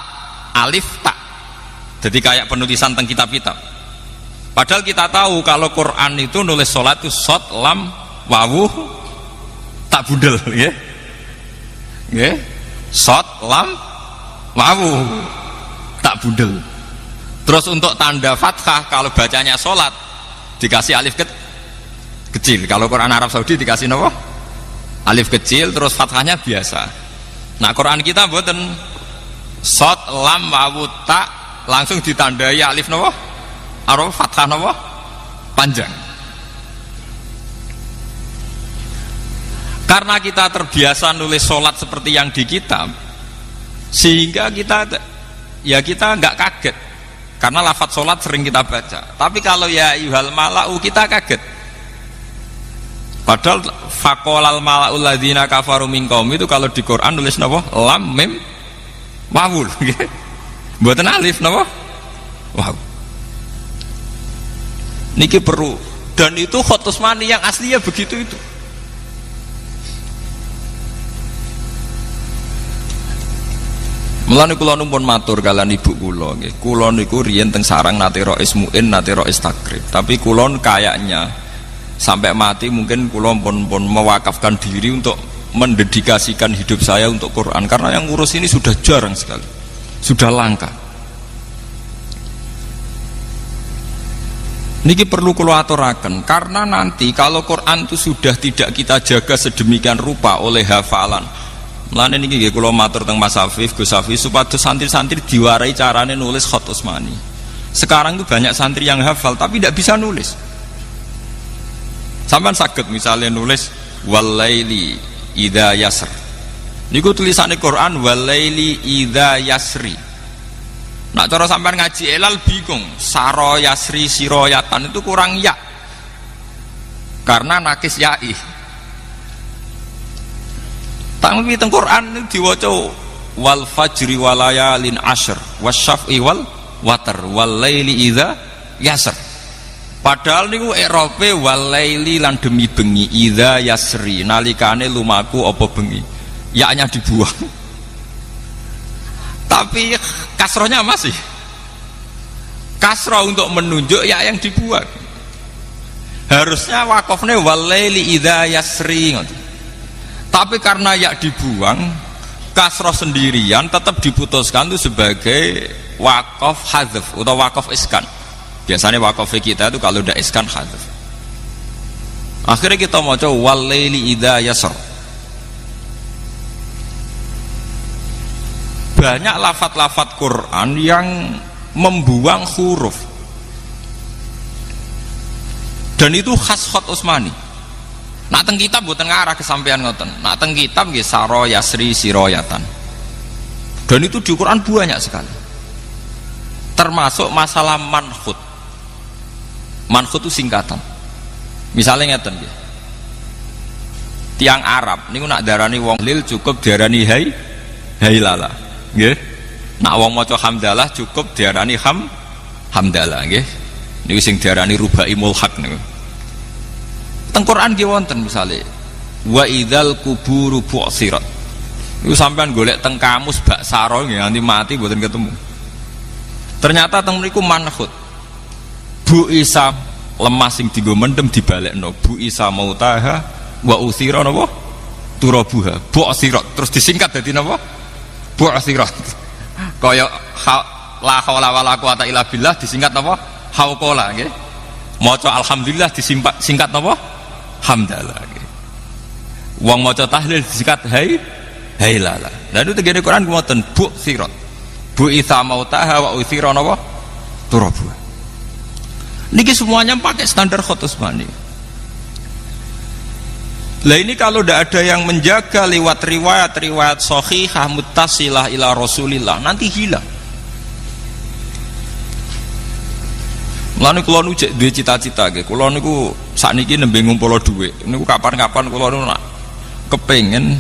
alif ta. Jadi kayak penulisan teng kitab-kitab. Padahal kita tahu kalau Quran itu nulis sholat itu shot lam wawu tak budel nggih. Nggih. Shot lam wawu tak budel. Terus untuk tanda fathah kalau bacanya sholat dikasih alif kecil. Kalau Quran Arab Saudi dikasih apa? Alif kecil terus fathahnya biasa. Nah Quran kita mboten shot lam wawu ta langsung ditandai alif napa? Arab fathah napa? Panjang. Karena kita terbiasa nulis sholat seperti yang di kitab, sehingga kita nggak kaget. Karena lafadz sholat sering kita baca. Tapi kalau ya ayyuhal mala'u kita kaget. Padahal faqolal mala'ul ladzina kafaru min qaum itu kalau di Quran nulis napa? Lam mim wawul. Mboten alif napa? Waw. Niki perlu Dan itu Khot Utsmani yang aslinya begitu itu. Mulane kula numpun matur kalian ibu kula nggih. Kula niku riyen teng sarang nate rois muin, nate rois takrib. Tapi kula kayaknya sampai mati mungkin kula pun mewakafkan diri untuk mendedikasikan hidup saya untuk Quran, karena yang ngurus ini sudah jarang sekali. Sudah langka. Niki perlu kula aturaken, karena nanti kalau Quran itu sudah tidak kita jaga sedemikian rupa oleh hafalan. Mulane niki nggih kula matur teng Mas Afif, Gus Afif, supados santri-santri diwarai carane nulis Khot Utsmani. Sekarang itu banyak santri yang hafal tapi tidak bisa nulis. Sampeyan saged misalnya nulis walaili idza yasr. Niku tulisane Quran walaili idza yasri. Nak cara sampean ngaji elal bingung, saro yasri siroyatan itu kurang ya. Karena nakis ya'i. Tapi teng Quran itu diwaca wal fajri walayalin ashr wasyaf'i wal watar wal laili idza yasr. Padahal niku i'rabe wal laili lan demi bengi idza yasri nalikane lumaku apa bengi. Ya-nya dibuang. Tapi kasrohnya masih. Kasroh untuk menunjuk ya yang dibuang. Harusnya wakofnya wal laili idza yasri. Tapi karena ya dibuang, kasroh sendirian tetap diputuskan itu sebagai wakof hadzf atau wakof iskan. Biasanya wakof kita itu kalau udah iskan hadzf. Akhirnya kita mau coba walaili idza yasr. Banyak lafat-lafat Quran yang membuang huruf, dan itu khas Khot Utsmani. Nak teng kitab mboten ngarah kesampean ngoten. Nak teng kitab nggih saro yasri siroyatan. Dan itu di Quran banyak sekali. Termasuk masalah manhut. Manhut itu singkatan. Misalnya ngeten nggih. Tiang Arab niku nak darani wong lil cukup diarani hai lala. Nggih. Nak wong maca hamdalah cukup diarani hamdalah nggih. Niku sing diarani rubai mulhaq niku. Teng Quran nggih wonten misale wa idzal kuburu bu'sirat. Niku sampean golek teng kamus bak saro nggih nganti mati mboten ketemu. Ternyata teng mriku manhut. Bu Isa lemah sing dienggo mendem dibalekno. Bu Isa mautaha wa utsira napa? Turabuha. Bu'sirat terus disingkat dadi napa? Bu'sirat. Kaya la haula wala quwata illa billah disingkat napa? Hauqala nggih. Maca alhamdulillah disingkat napa? Hamdalah. Wong maca tahlil disingkat hai lala. Lalu tegene Quran ngoten bu sirat. Bu itha mautaha wa uthira napa? Turabu. Niki semuanya pakai standar Khot Utsmani. Lah ini kalau tidak ada yang menjaga lewat riwayat-riwayat sahihah muttasilah ila Rasulillah nanti hilang. Mulane kula nu cek duwe cita-cita nggih. Kula niku sakniki nembe ngumpul dhuwit. Niku kapan-kapan kula nu nak kepengin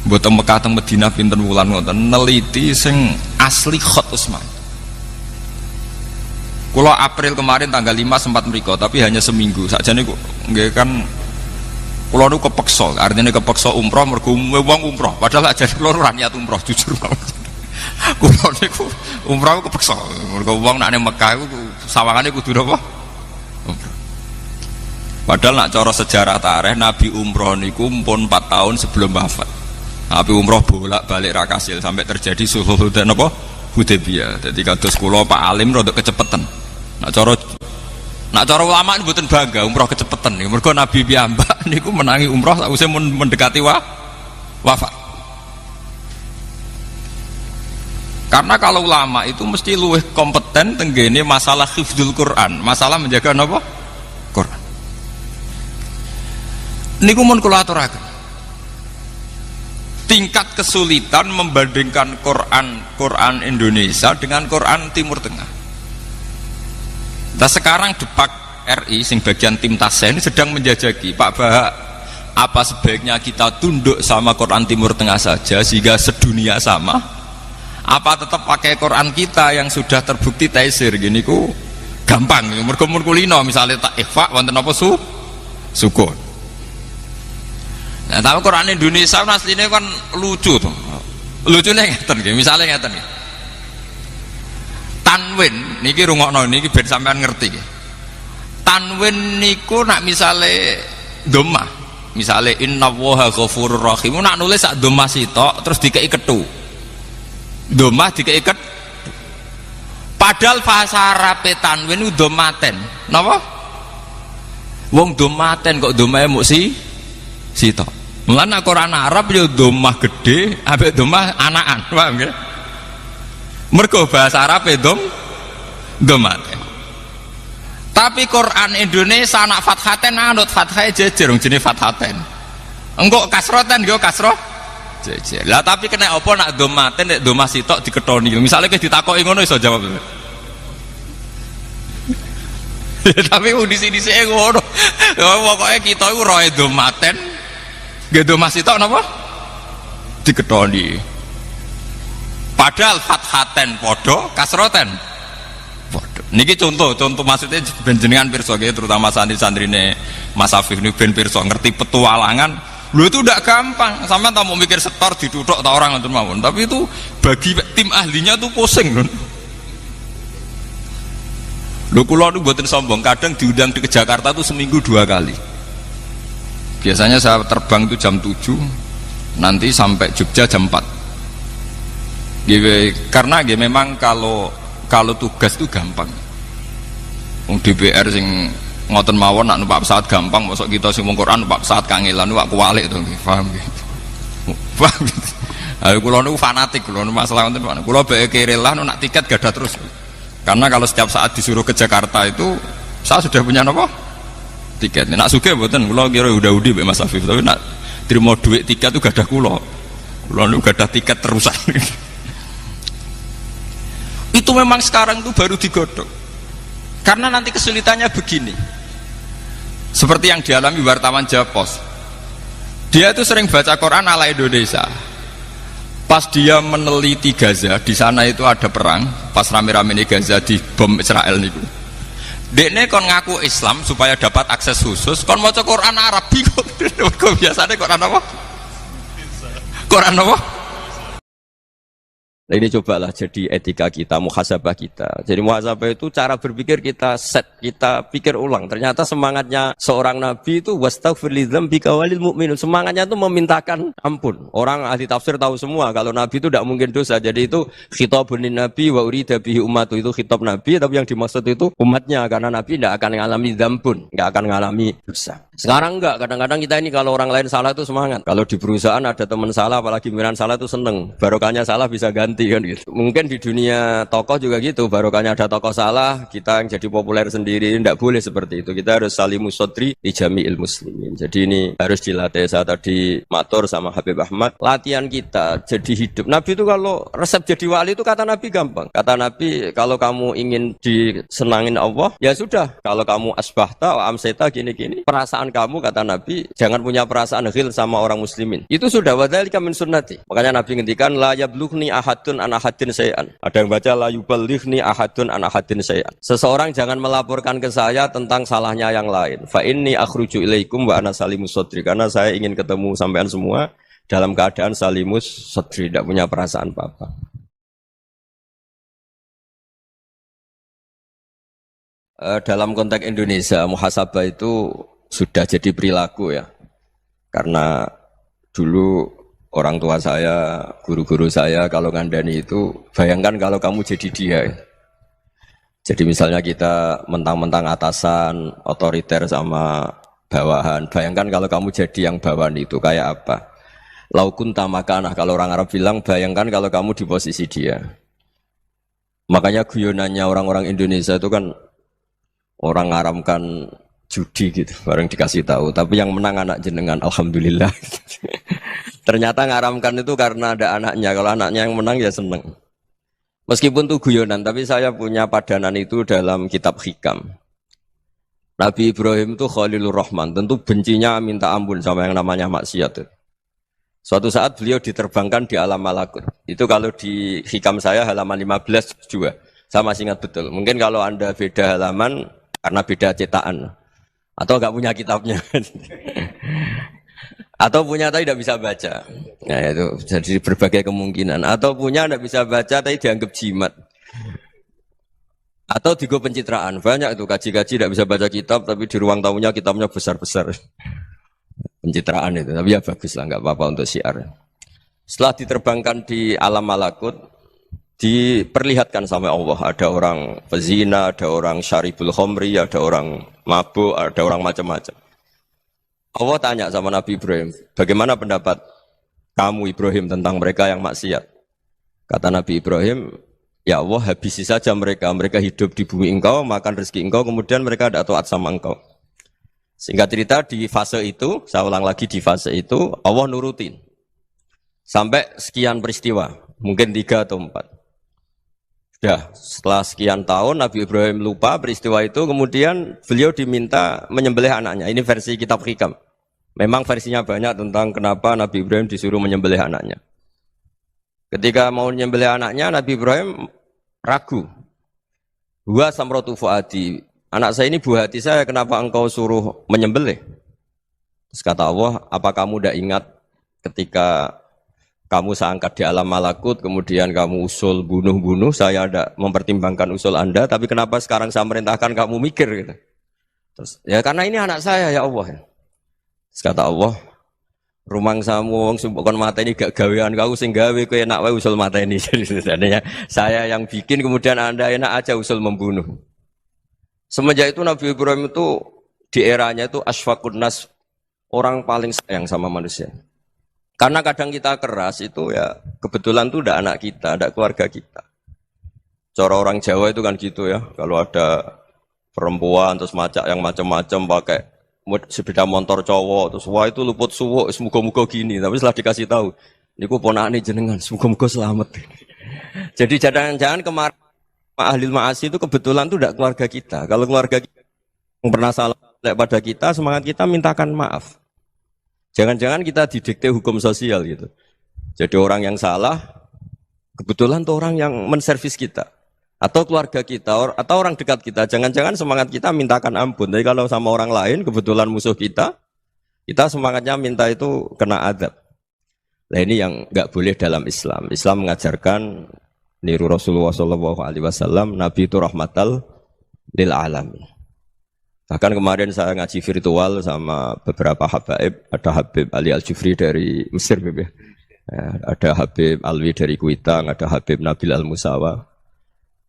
mboten Mekah teng Madinah pinten wulan ngoten neliti sing asli Khot Utsmani. Kula April kemarin tanggal 5 sempat mriko tapi hanya seminggu. Sakjane kok nggih kan kula nu kepeksa, artinya kepeksa umroh mergo wong umroh. Padahal ajane kula ora niat umroh jujur banget. Kula niku umroh kepeksa. Mergo wong nek nang Mekah iku sawangane kudu napa? Umroh. Padahal nak cara sejarah tarikh Nabi umroh niku pun 4 tahun sebelum wafat. Nabi umroh bolak-balik ra kasil sampai terjadi sulhul Hudaybiyah. Dadi kados kula Pak Alim rada kecepetan. Nak cara ulama mboten bangga umroh kecepetan niku. Mergo Nabi piyambak niku menangi umroh sakwise mendekati wafat. Karena kalau ulama itu mesti luwih kompeten tenggene masalah hifdzul Quran, masalah menjaga napa? Quran. Niku mun kula aturaken. Tingkat kesulitan membandingkan Quran Indonesia dengan Quran Timur Tengah. Nah sekarang Depak RI sing bagian tim Tasya ini sedang menjajaki Pak Bahak, apa sebaiknya kita tunduk sama Quran Timur Tengah saja sehingga sedunia sama? Apa tetap pakai Quran kita yang sudah terbukti taisir gini ku gampang. Mergo mun kulino misalnya tak ikhfa wonten apa sukun. Nah, tapi Quran Indonesia aslinya kan lucu tuh. Lucunya ngeten nggih, misale ngeten nggih. Tanwin niki rungokno niki ben sampean ngerti nggih. Tanwin niku nak misale dhammah, misale innallaha ghafurur rahim, nak nulis sak dhammah sitok terus dikei kethu. Dhammah dikei kethu. Padahal bahasa Arab tanwin ku dhammaten. Napa? Wong dhammaten kok dhamahe muk sitok. Mulane Quran Arab ya dhammah gede, ambek dhammah anakan, paham nggih? Mergo bahasa Arab dhammaten. Tapi Quran Indonesia anak fathaten anut fathahe jejer wong jenenge fathaten. Engko kasroten yo kasroh jejer. Lah tapi kena apa nak dhammaten nek dhammah sitok diketoni. Misale kowe ditakoki ngono iso jawab. Tapi di sini saya ngono. Pokoknya kita itu roe dhammaten. Gitu masih tau napa? Diketoni. Padahal fathaten podo, kasroten podo. Niki contoh maksudnya benjenengan pirsa terutama santri-santrine Mas Afif ini ben pirsa ngerti petualangan. Lho itu udah gampang. Sampeyan tak mau mikir setor diduduk ta orang ngoten mawon. Tapi itu bagi tim ahlinya tuh pusing, lho. Lho kula niku mboten sombong, kadang diundang ke Jakarta tuh seminggu 2 kali. Biasanya saya terbang itu jam 7, nanti sampai Jogja jam 4. Karena memang kalau tugas itu gampang. Wong DPR sing ngoten mawon nak numpak pesawat gampang, mosok kita sing wong Quran numpak pesawat kangelan numpak kuwalik to nggih, paham nggih. Paham. Ayo kula niku fanatik, kula masalah wonten kula bae kerelah nak tiket gadah terus. Karena kalau setiap saat disuruh ke Jakarta itu saya sudah punya apa? Tiket. Nak sugih mboten kula kira udah-udi mbek Mas Afif, tapi nak trimo duit tiket itu gadah kula. Kula niku gadah tiket terusan. Itu memang sekarang itu baru digodok. Karena nanti kesulitannya begini. Seperti yang dialami wartawan Japos. Dia itu sering baca Quran ala Indonesia. Pas dia meneliti Gaza, di sana itu ada perang, pas rame-rame Gaza di bom Israel niku. Dekne kon ngaku Islam supaya dapat akses khusus, kon maca Quran Arab bingung. Kok biasanya Quran apa? Quran apa? Nah ini cobalah jadi etika kita, muhasabah kita. Jadi muhasabah itu cara berpikir kita set, kita pikir ulang. Ternyata semangatnya seorang nabi itu wastaghfir lidzambika walil mu'minun. Semangatnya itu memintakan ampun. Orang ahli tafsir tahu semua kalau nabi itu tidak mungkin dosa. Jadi itu khitabun nabi wa urida bihi ummatu, itu khitab nabi, tapi yang dimaksud itu umatnya, karena nabi tidak akan mengalami dzambun, tidak akan mengalami dosa. Sekarang enggak, kadang-kadang kita ini kalau orang lain salah itu semangat. Kalau di perusahaan ada teman salah, apalagi miran salah itu seneng. Barokahnya salah bisa ganti kan gitu. Mungkin di dunia tokoh juga gitu, barokahnya ada tokoh salah, kita yang jadi populer sendiri. Tidak boleh seperti itu. Kita harus salimus sodri di jami'il muslimin. Jadi ini harus dilatih. Saya tadi matur sama Habib Ahmad, latihan kita jadi hidup. Nabi itu kalau resep jadi wali itu kata Nabi gampang. Kata Nabi, kalau kamu ingin disenangin Allah, ya sudah. Kalau kamu asbahta wa amseta gini-gini, perasaan kamu, kata Nabi, jangan punya perasaan ghil sama orang muslimin. Itu sudah wadzalika min sunnati. Makanya Nabi ngendikan la yablughni ahadun an ahadin syai'an. Ada yang baca la yuballighni ahadun an ahadin syai'an. Seseorang jangan melaporkan ke saya tentang salahnya yang lain. Fa inni akhruju ilaikum wa ana salimus sodri. Karena saya ingin ketemu sampean semua dalam keadaan salimus sodri, tidak punya perasaan apa-apa. Dalam konteks Indonesia, muhasabah itu sudah jadi perilaku ya, karena dulu orang tua saya, guru-guru saya kalau ngandani itu, bayangkan kalau kamu jadi dia ya. Jadi misalnya kita mentang-mentang atasan, otoriter sama bawahan, bayangkan kalau kamu jadi yang bawahan itu kayak apa. Laukun tamakana, kalau orang Arab bilang, bayangkan kalau kamu di posisi dia. Makanya guyonannya orang-orang Indonesia itu kan orang ngaramkan judi gitu, bareng dikasih tahu, tapi yang menang anak jenengan, alhamdulillah. Ternyata ngaramkan itu karena ada anaknya, kalau anaknya yang menang ya seneng. Meskipun itu guyonan, tapi saya punya padanan itu dalam kitab Hikam. Nabi Ibrahim itu Khalilur Rahman, tentu bencinya minta ampun sama yang namanya maksiat. Suatu saat beliau diterbangkan di alam malakut. Itu kalau di Hikam saya halaman 15 juga. Saya masih ingat betul. Mungkin kalau Anda beda halaman karena beda cetakan. Atau nggak punya kitabnya. Atau punya tapi tidak bisa baca. Nah itu jadi berbagai kemungkinan. Atau punya tidak bisa baca tapi dianggap jimat. Atau digo pencitraan. Banyak itu kaji-kaji tidak bisa baca kitab tapi di ruang tamunya kitabnya besar-besar. Pencitraan itu. Tapi ya bagus lah, nggak apa-apa untuk syiar. Setelah diterbangkan di alam malakut, diperlihatkan sama Allah. Ada orang pezina, ada orang syaribul khomri, ada orang mabuk, ada orang macam-macam. Allah tanya sama Nabi Ibrahim, bagaimana pendapat kamu Ibrahim tentang mereka yang maksiat? Kata Nabi Ibrahim, ya Allah habisi saja mereka. Mereka hidup di bumi engkau, makan rezeki engkau, kemudian mereka ada taat sama engkau. Singkat cerita di fase itu, saya ulang lagi di fase itu, Allah nurutin. Sampai sekian peristiwa, mungkin 3 atau 4. Sudah, setelah sekian tahun Nabi Ibrahim lupa peristiwa itu, kemudian beliau diminta menyembelih anaknya. Ini versi kitab Hikam. Memang versinya banyak tentang kenapa Nabi Ibrahim disuruh menyembelih anaknya. Ketika mau menyembelih anaknya, Nabi Ibrahim ragu. Huwa samratu fuadi. Anak saya ini buah hati saya, kenapa engkau suruh menyembelih? Terus kata Allah, apa kamu tidak ingat ketika kamu saya angkat di alam malakut, kemudian kamu usul bunuh-bunuh, saya ada mempertimbangkan usul Anda, tapi kenapa sekarang saya merintahkan kamu mikir gitu. Terus, ya karena ini anak saya ya Allah. Terus kata Allah, rumang samu wong sumpukon mata ini gak gawean kau sing gawe kowe enak wae usul mata ini. Jadi sebenarnya saya yang bikin, kemudian Anda enak aja usul membunuh. Semenjak itu Nabi Ibrahim itu di eranya itu asfaqun nas, orang paling sayang sama manusia. Karena kadang kita keras itu ya kebetulan tuh udah anak kita, ada keluarga kita. Cara orang Jawa itu kan gitu ya, kalau ada perempuan terus macak yang macam-macam pakai sepeda motor cowok terus wah itu luput suwuk, semoga-moga gini. Tapi setelah dikasih tahu, niku ponakane jenengan, semoga-moga selamat. Jadi jangan-jangan kemarin ahli ma'asi itu kebetulan tuh udah keluarga kita. Kalau keluarga kita yang pernah salah pada kita, semangat kita mintakan maaf. Jangan-jangan kita didikte hukum sosial gitu. Jadi orang yang salah, kebetulan tuh orang yang menservis kita. Atau keluarga kita, atau orang dekat kita. Jangan-jangan semangat kita mintakan ampun. Tapi kalau sama orang lain, kebetulan musuh kita semangatnya minta itu kena adab. Nah ini yang nggak boleh dalam Islam. Islam mengajarkan, niru Rasulullah SAW, Nabi itu rahmatal lil alamin. Bahkan kemarin saya ngaji virtual sama beberapa habaib, ada Habib Ali Al-Jufri dari Mesir, ya, ada Habib Alwi dari Kuitang, ada Habib Nabil Al-Musawa.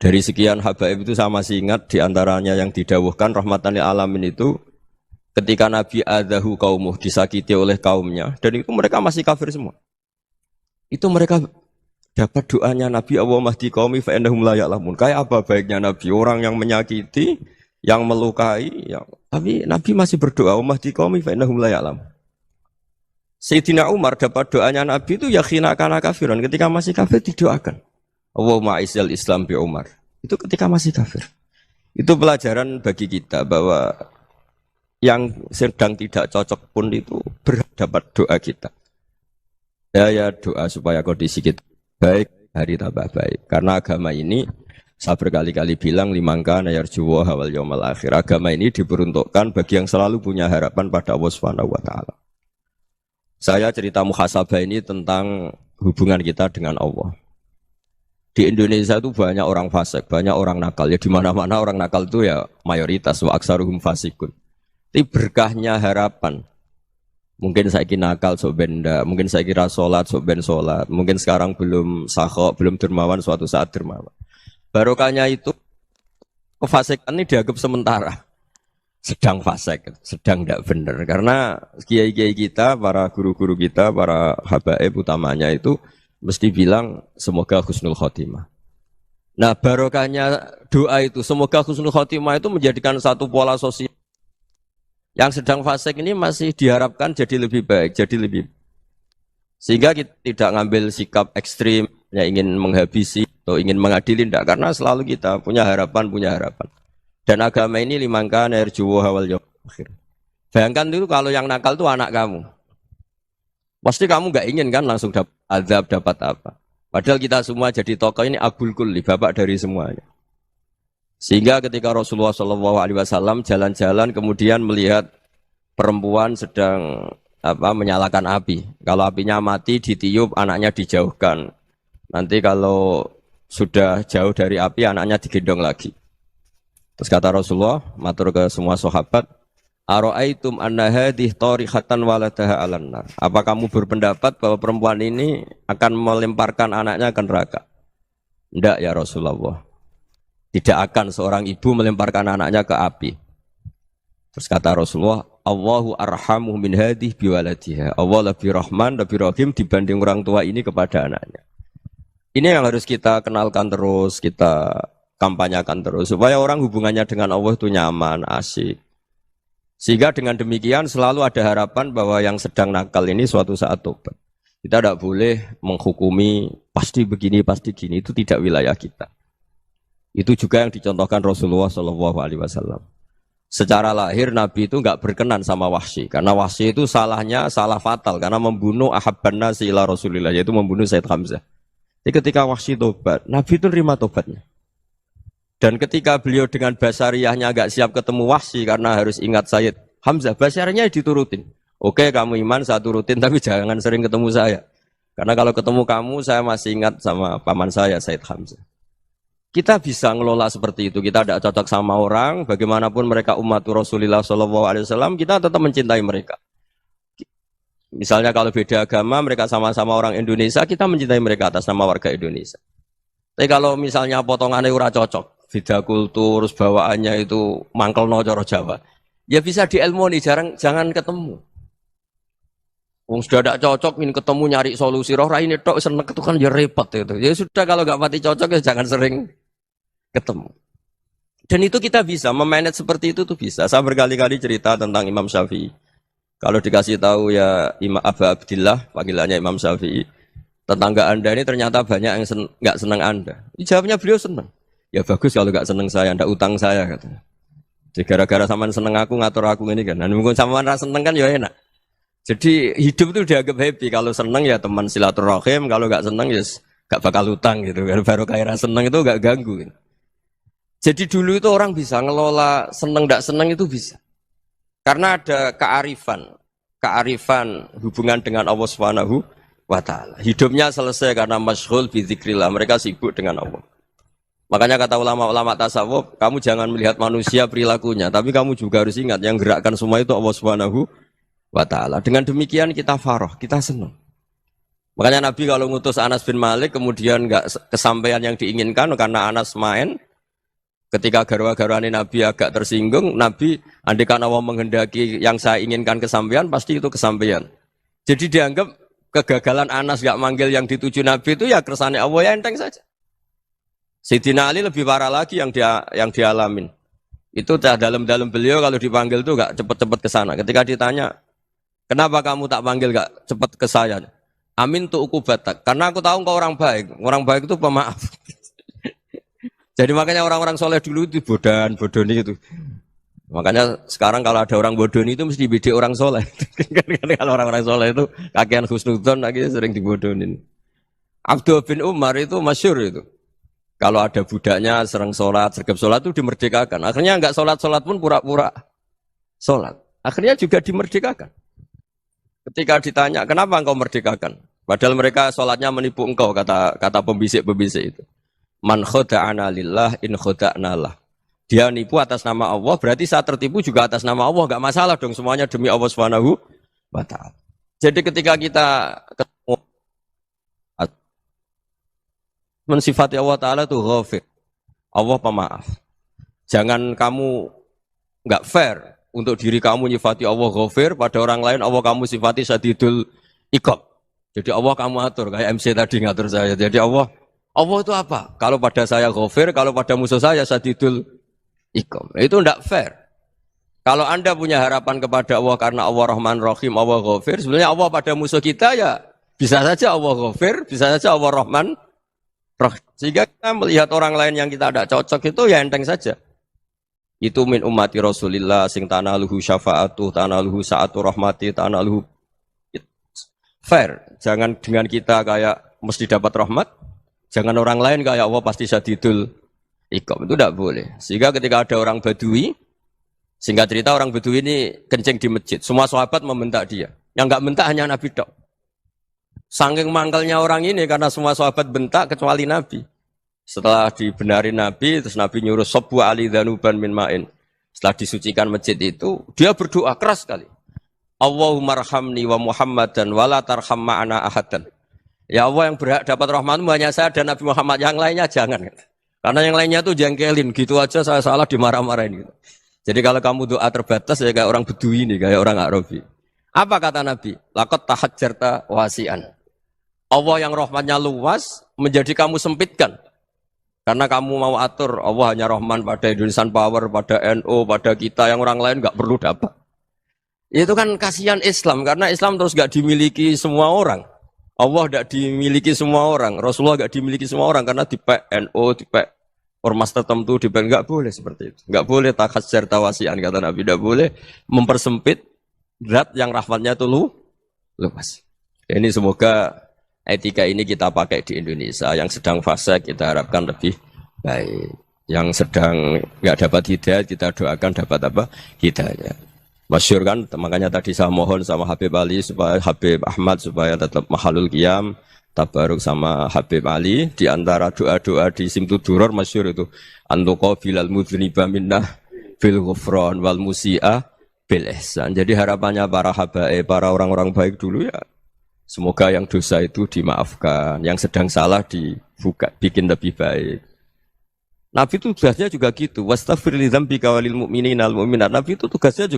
Dari sekian habaib itu saya masih ingat diantaranya yang didawuhkan rahmatan lil alamin itu ketika Nabi adahu kaumuh, disakiti oleh kaumnya, dan itu mereka masih kafir semua. Itu mereka dapat doanya Nabi, Allahumma hdi qaumi fa innahum la ya'lamun. Kayak apa baiknya Nabi, orang yang menyakiti, yang melukai, tapi Nabi masih berdoa, Allahumma hdi qaumi fa innahum la ya'lamun. Sayyidina Umar dapat doanya Nabi itu yakhina kana kafiran, ketika masih kafir didoakan. Allahumma aizzal Islam bi Umar. Itu ketika masih kafir. Itu pelajaran bagi kita bahwa yang sedang tidak cocok pun itu berdapat doa kita. Ya doa supaya kondisi kita baik, hari tambah baik. Karena agama ini, saya berkali-kali bilang, limangka nayarjuwa hawal yawmal akhir. Agama ini diperuntukkan bagi yang selalu punya harapan pada Allah Subhanahu wa Ta'ala. Saya cerita muhasabah ini tentang hubungan kita dengan Allah. Di Indonesia itu banyak orang fasik, banyak orang nakal. Ya di mana-mana orang nakal itu ya mayoritas, wa aksaruhum fasikun. Tapi berkahnya harapan. Mungkin saya kira nakal sok benda, mungkin saya kira sholat sok ben sholat, mungkin sekarang belum sakhok, belum dermawan, suatu saat dermawan. Barokahnya itu kefasikan ini dianggap sementara, sedang fasik, sedang tidak benar. Karena kiai-kiai kita, para guru-guru kita, para habaib utamanya itu mesti bilang semoga husnul khotimah. Nah barokahnya doa itu, semoga husnul khotimah itu menjadikan satu pola sosial. Yang sedang fasik ini masih diharapkan jadi lebih baik, jadi lebih. Sehingga kita tidak ngambil sikap ekstrim, ya ingin menghabisi atau ingin mengadili, tidak. Karena selalu kita punya harapan. Dan agama ini limangka nerjuwo hawal yawmal akhir. Bayangkan dulu kalau yang nakal itu anak kamu. Pasti kamu nggak ingin kan langsung dapat azab, dapat apa. Padahal kita semua jadi tokoh ini abul kulli, bapak dari semuanya. Sehingga ketika Rasulullah SAW jalan-jalan kemudian melihat perempuan sedang menyalakan api. Kalau apinya mati ditiup, anaknya dijauhkan. Nanti kalau sudah jauh dari api, anaknya digendong lagi. Terus kata Rasulullah, matur ke semua sahabat, Aro'aitum anna hadih tarihatan waladaha alan nar. Apa kamu berpendapat bahwa perempuan ini akan melemparkan anaknya ke neraka? Tidak ya Rasulullah. Tidak akan seorang ibu melemparkan anaknya ke api. Terus kata Rasulullah, Allahu arhamu min hadih biwaladiha. Allah lebih rahman, lebih rahim dibanding orang tua ini kepada anaknya. Ini yang harus kita kenalkan terus, kita kampanyakan terus. Supaya orang hubungannya dengan Allah itu nyaman, asik. Sehingga dengan demikian selalu ada harapan bahwa yang sedang nakal ini suatu saat tobat. Kita tidak boleh menghukumi pasti begini, pasti gini. Itu tidak wilayah kita. Itu juga yang dicontohkan Rasulullah SAW. Secara lahir Nabi itu nggak berkenan sama Wahsy. Karena Wahsy itu salahnya salah fatal. Karena membunuh ahabban nasi ila Rasulillah. Yaitu membunuh Sayyid Hamzah. Jadi ketika Wahsy tobat, Nabi itu nerima tobatnya. Dan ketika beliau dengan basariyahnya agak siap ketemu Wahsy karena harus ingat Sayyid Hamzah, basariyahnya diturutin. Oke, kamu iman, saya turutin, tapi jangan sering ketemu saya. Karena kalau ketemu kamu, saya masih ingat sama paman saya, Sayyid Hamzah. Kita bisa ngelola seperti itu. Kita tidak cocok sama orang, bagaimanapun mereka umatur Rasulullah SAW, kita tetap mencintai mereka. Misalnya kalau beda agama, mereka sama-sama orang Indonesia, kita mencintai mereka atas nama warga Indonesia. Tapi kalau misalnya potongannya ora cocok, beda kultur, bawaannya itu mangkel no coro Jawa. Ya bisa diilmoni, jangan ketemu. Wong sudah tidak cocok, ingin ketemu nyari solusi. Roh ini tok seneng itu kan ya repot itu. Ya sudah kalau nggak pati cocok ya jangan sering ketemu. Dan itu kita bisa memanage seperti itu tuh bisa. Saya berkali-kali cerita tentang Imam Syafi'i. Kalau dikasih tahu ya Imam Abu Abdillah, panggilannya Imam Syafi'i, tetangga Anda ini ternyata banyak yang nggak senang Anda. Jawabnya beliau senang. Ya bagus kalau nggak seneng saya, ndak utang saya katanya. Jadi gara-gara sampean seneng aku ngatur aku ini kan. Dan mungkin sampean rasa seneng kan ya enak. Jadi hidup itu dianggap happy. Kalau seneng ya teman silaturahim, kalau nggak seneng ya nggak bakal utang gitu. Baru kayak seneng itu nggak ganggu. Gitu. Jadi dulu itu orang bisa ngelola seneng ndak seneng itu bisa. Karena ada kearifan hubungan dengan Allah Subhanahu wa taala. Hidupnya selesai karena masyghul bi dzikrillah. Mereka sibuk dengan Allah. Makanya kata ulama-ulama tasawuf, kamu jangan melihat manusia perilakunya, tapi kamu juga harus ingat yang gerakkan semua itu Allah Subhanahu wa taala. Dengan demikian kita farah, kita senang. Makanya Nabi kalau ngutus Anas bin Malik kemudian enggak kesampaian yang diinginkan karena Anas main, ketika garwa-garwane Nabi agak tersinggung, Nabi andaikan Allah menghendaki yang saya inginkan kesampaian, pasti itu kesampaian. Jadi dianggap kegagalan Anas enggak manggil yang dituju Nabi itu ya kersane Allah, ya enteng saja. Sayyidina Ali lebih parah lagi yang dialamin. Itu dalam beliau kalau dipanggil tuh gak cepet-cepet ke sana. Ketika ditanya, kenapa kamu tak panggil gak cepet ke saya? Amin tuh ukubatak. Karena aku tahu kau orang baik. Orang baik itu pemaaf. Jadi makanya orang-orang soleh dulu itu bodoni itu. Makanya sekarang kalau ada orang bodoni itu mesti beda orang soleh. Kalau orang-orang soleh itu kakean husnudzon akhirnya sering dibodonin. Abdul bin Umar itu masyhur itu. Kalau ada budaknya sering sholat, sergap sholat itu dimerdekakan. Akhirnya enggak sholat pun pura-pura sholat. Akhirnya juga dimerdekakan. Ketika ditanya, kenapa engkau merdekakan? Padahal mereka sholatnya menipu engkau, kata pembisik-pembisik itu. Man khoda'ana lillah in khoda'na lah. Dia nipu atas nama Allah, berarti saat tertipu juga atas nama Allah. Enggak masalah dong, semuanya demi Allah Subhanahu wa ta'ala. Jadi ketika kita ketemu mensifati Allah Ta'ala itu ghafir. Allah pemaaf. Jangan kamu enggak fair untuk diri kamu nyifati Allah ghafir, pada orang lain Allah kamu sifati syadidul iqab. Jadi Allah kamu atur, kayak MC tadi ngatur saya. Jadi Allah itu apa? Kalau pada saya ghafir, kalau pada musuh saya syadidul iqab. Itu enggak fair. Kalau Anda punya harapan kepada Allah karena Allah Rahman Rahim, Allah ghafir, sebenarnya Allah pada musuh kita ya bisa saja Allah ghafir, bisa saja Allah Rahman Rahim. Sehingga kita melihat orang lain yang kita tidak cocok itu ya enteng saja. Itu min ummati Rasulillah sing tanaluhu syafa'atu, tanaluhu sa'atu rahmati, tanaluhu fair. Jangan dengan kita kayak mesti dapat rahmat. Jangan orang lain kayak Allah pasti syadidul Ikom itu tidak boleh. Sehingga ketika ada orang Badui, singkat cerita orang Badui ini kencing di masjid. Semua sahabat membentak dia. Yang enggak bentak hanya Nabi tok. Saking mangkalnya orang ini karena semua sahabat bentak kecuali Nabi. Setelah dibenarin Nabi, terus Nabi nyuruh Sobbu Ali Dhanuban min ma'in. Setelah disucikan masjid itu, dia berdoa keras sekali. Allahumma rahamni wa Muhammadan wa la tarham ma'ana ahadan. Ya Allah, yang berhak dapat rahmatmu hanya saya dan Nabi Muhammad, yang lainnya jangan. Karena yang lainnya tuh jengkelin, gitu aja saya salah dimarah-marahin. Gitu. Jadi kalau kamu doa terbatas ya kayak orang Bedui ini, kayak orang Arabi. Apa kata Nabi? Laqad tahajjarta wasi'an. Allah yang rahmatnya luas menjadi kamu sempitkan. Karena kamu mau atur Allah hanya rahman pada Indonesian Power, pada NU, pada kita, yang orang lain nggak perlu dapat. Itu kan kasihan Islam, karena Islam terus nggak dimiliki semua orang. Allah nggak dimiliki semua orang, Rasulullah nggak dimiliki semua orang karena dipek NU, dipek ormas tertentu, dipek nggak boleh seperti itu. Nggak boleh takhasyar tawasian kata Nabi, nggak boleh mempersempit zat yang rahmatnya itu luas. Ini semoga etika ini kita pakai di Indonesia. Yang sedang fase kita harapkan lebih baik. Yang sedang nggak dapat hidayah kita doakan dapat apa? Hidayah. Masyhur kan, makanya tadi saya mohon sama Habib Ali supaya Habib Ahmad supaya tetap mahalul qiyam, tabaruk sama Habib Ali. Di antara doa-doa di Simtud Duror masyhur itu antuqa bilal mudhniba minnah bil ghufran wal musi'ah bil ihsan. Jadi harapannya para habaib, para orang-orang baik dulu ya, semoga yang dosa itu dimaafkan, yang sedang salah dibuka, bikin lebih baik. Nabi itu tugasnya juga gitu. Wastaghfir li dzambika walil mu'minina wal mu'minat. Nabi itu tugasnya juga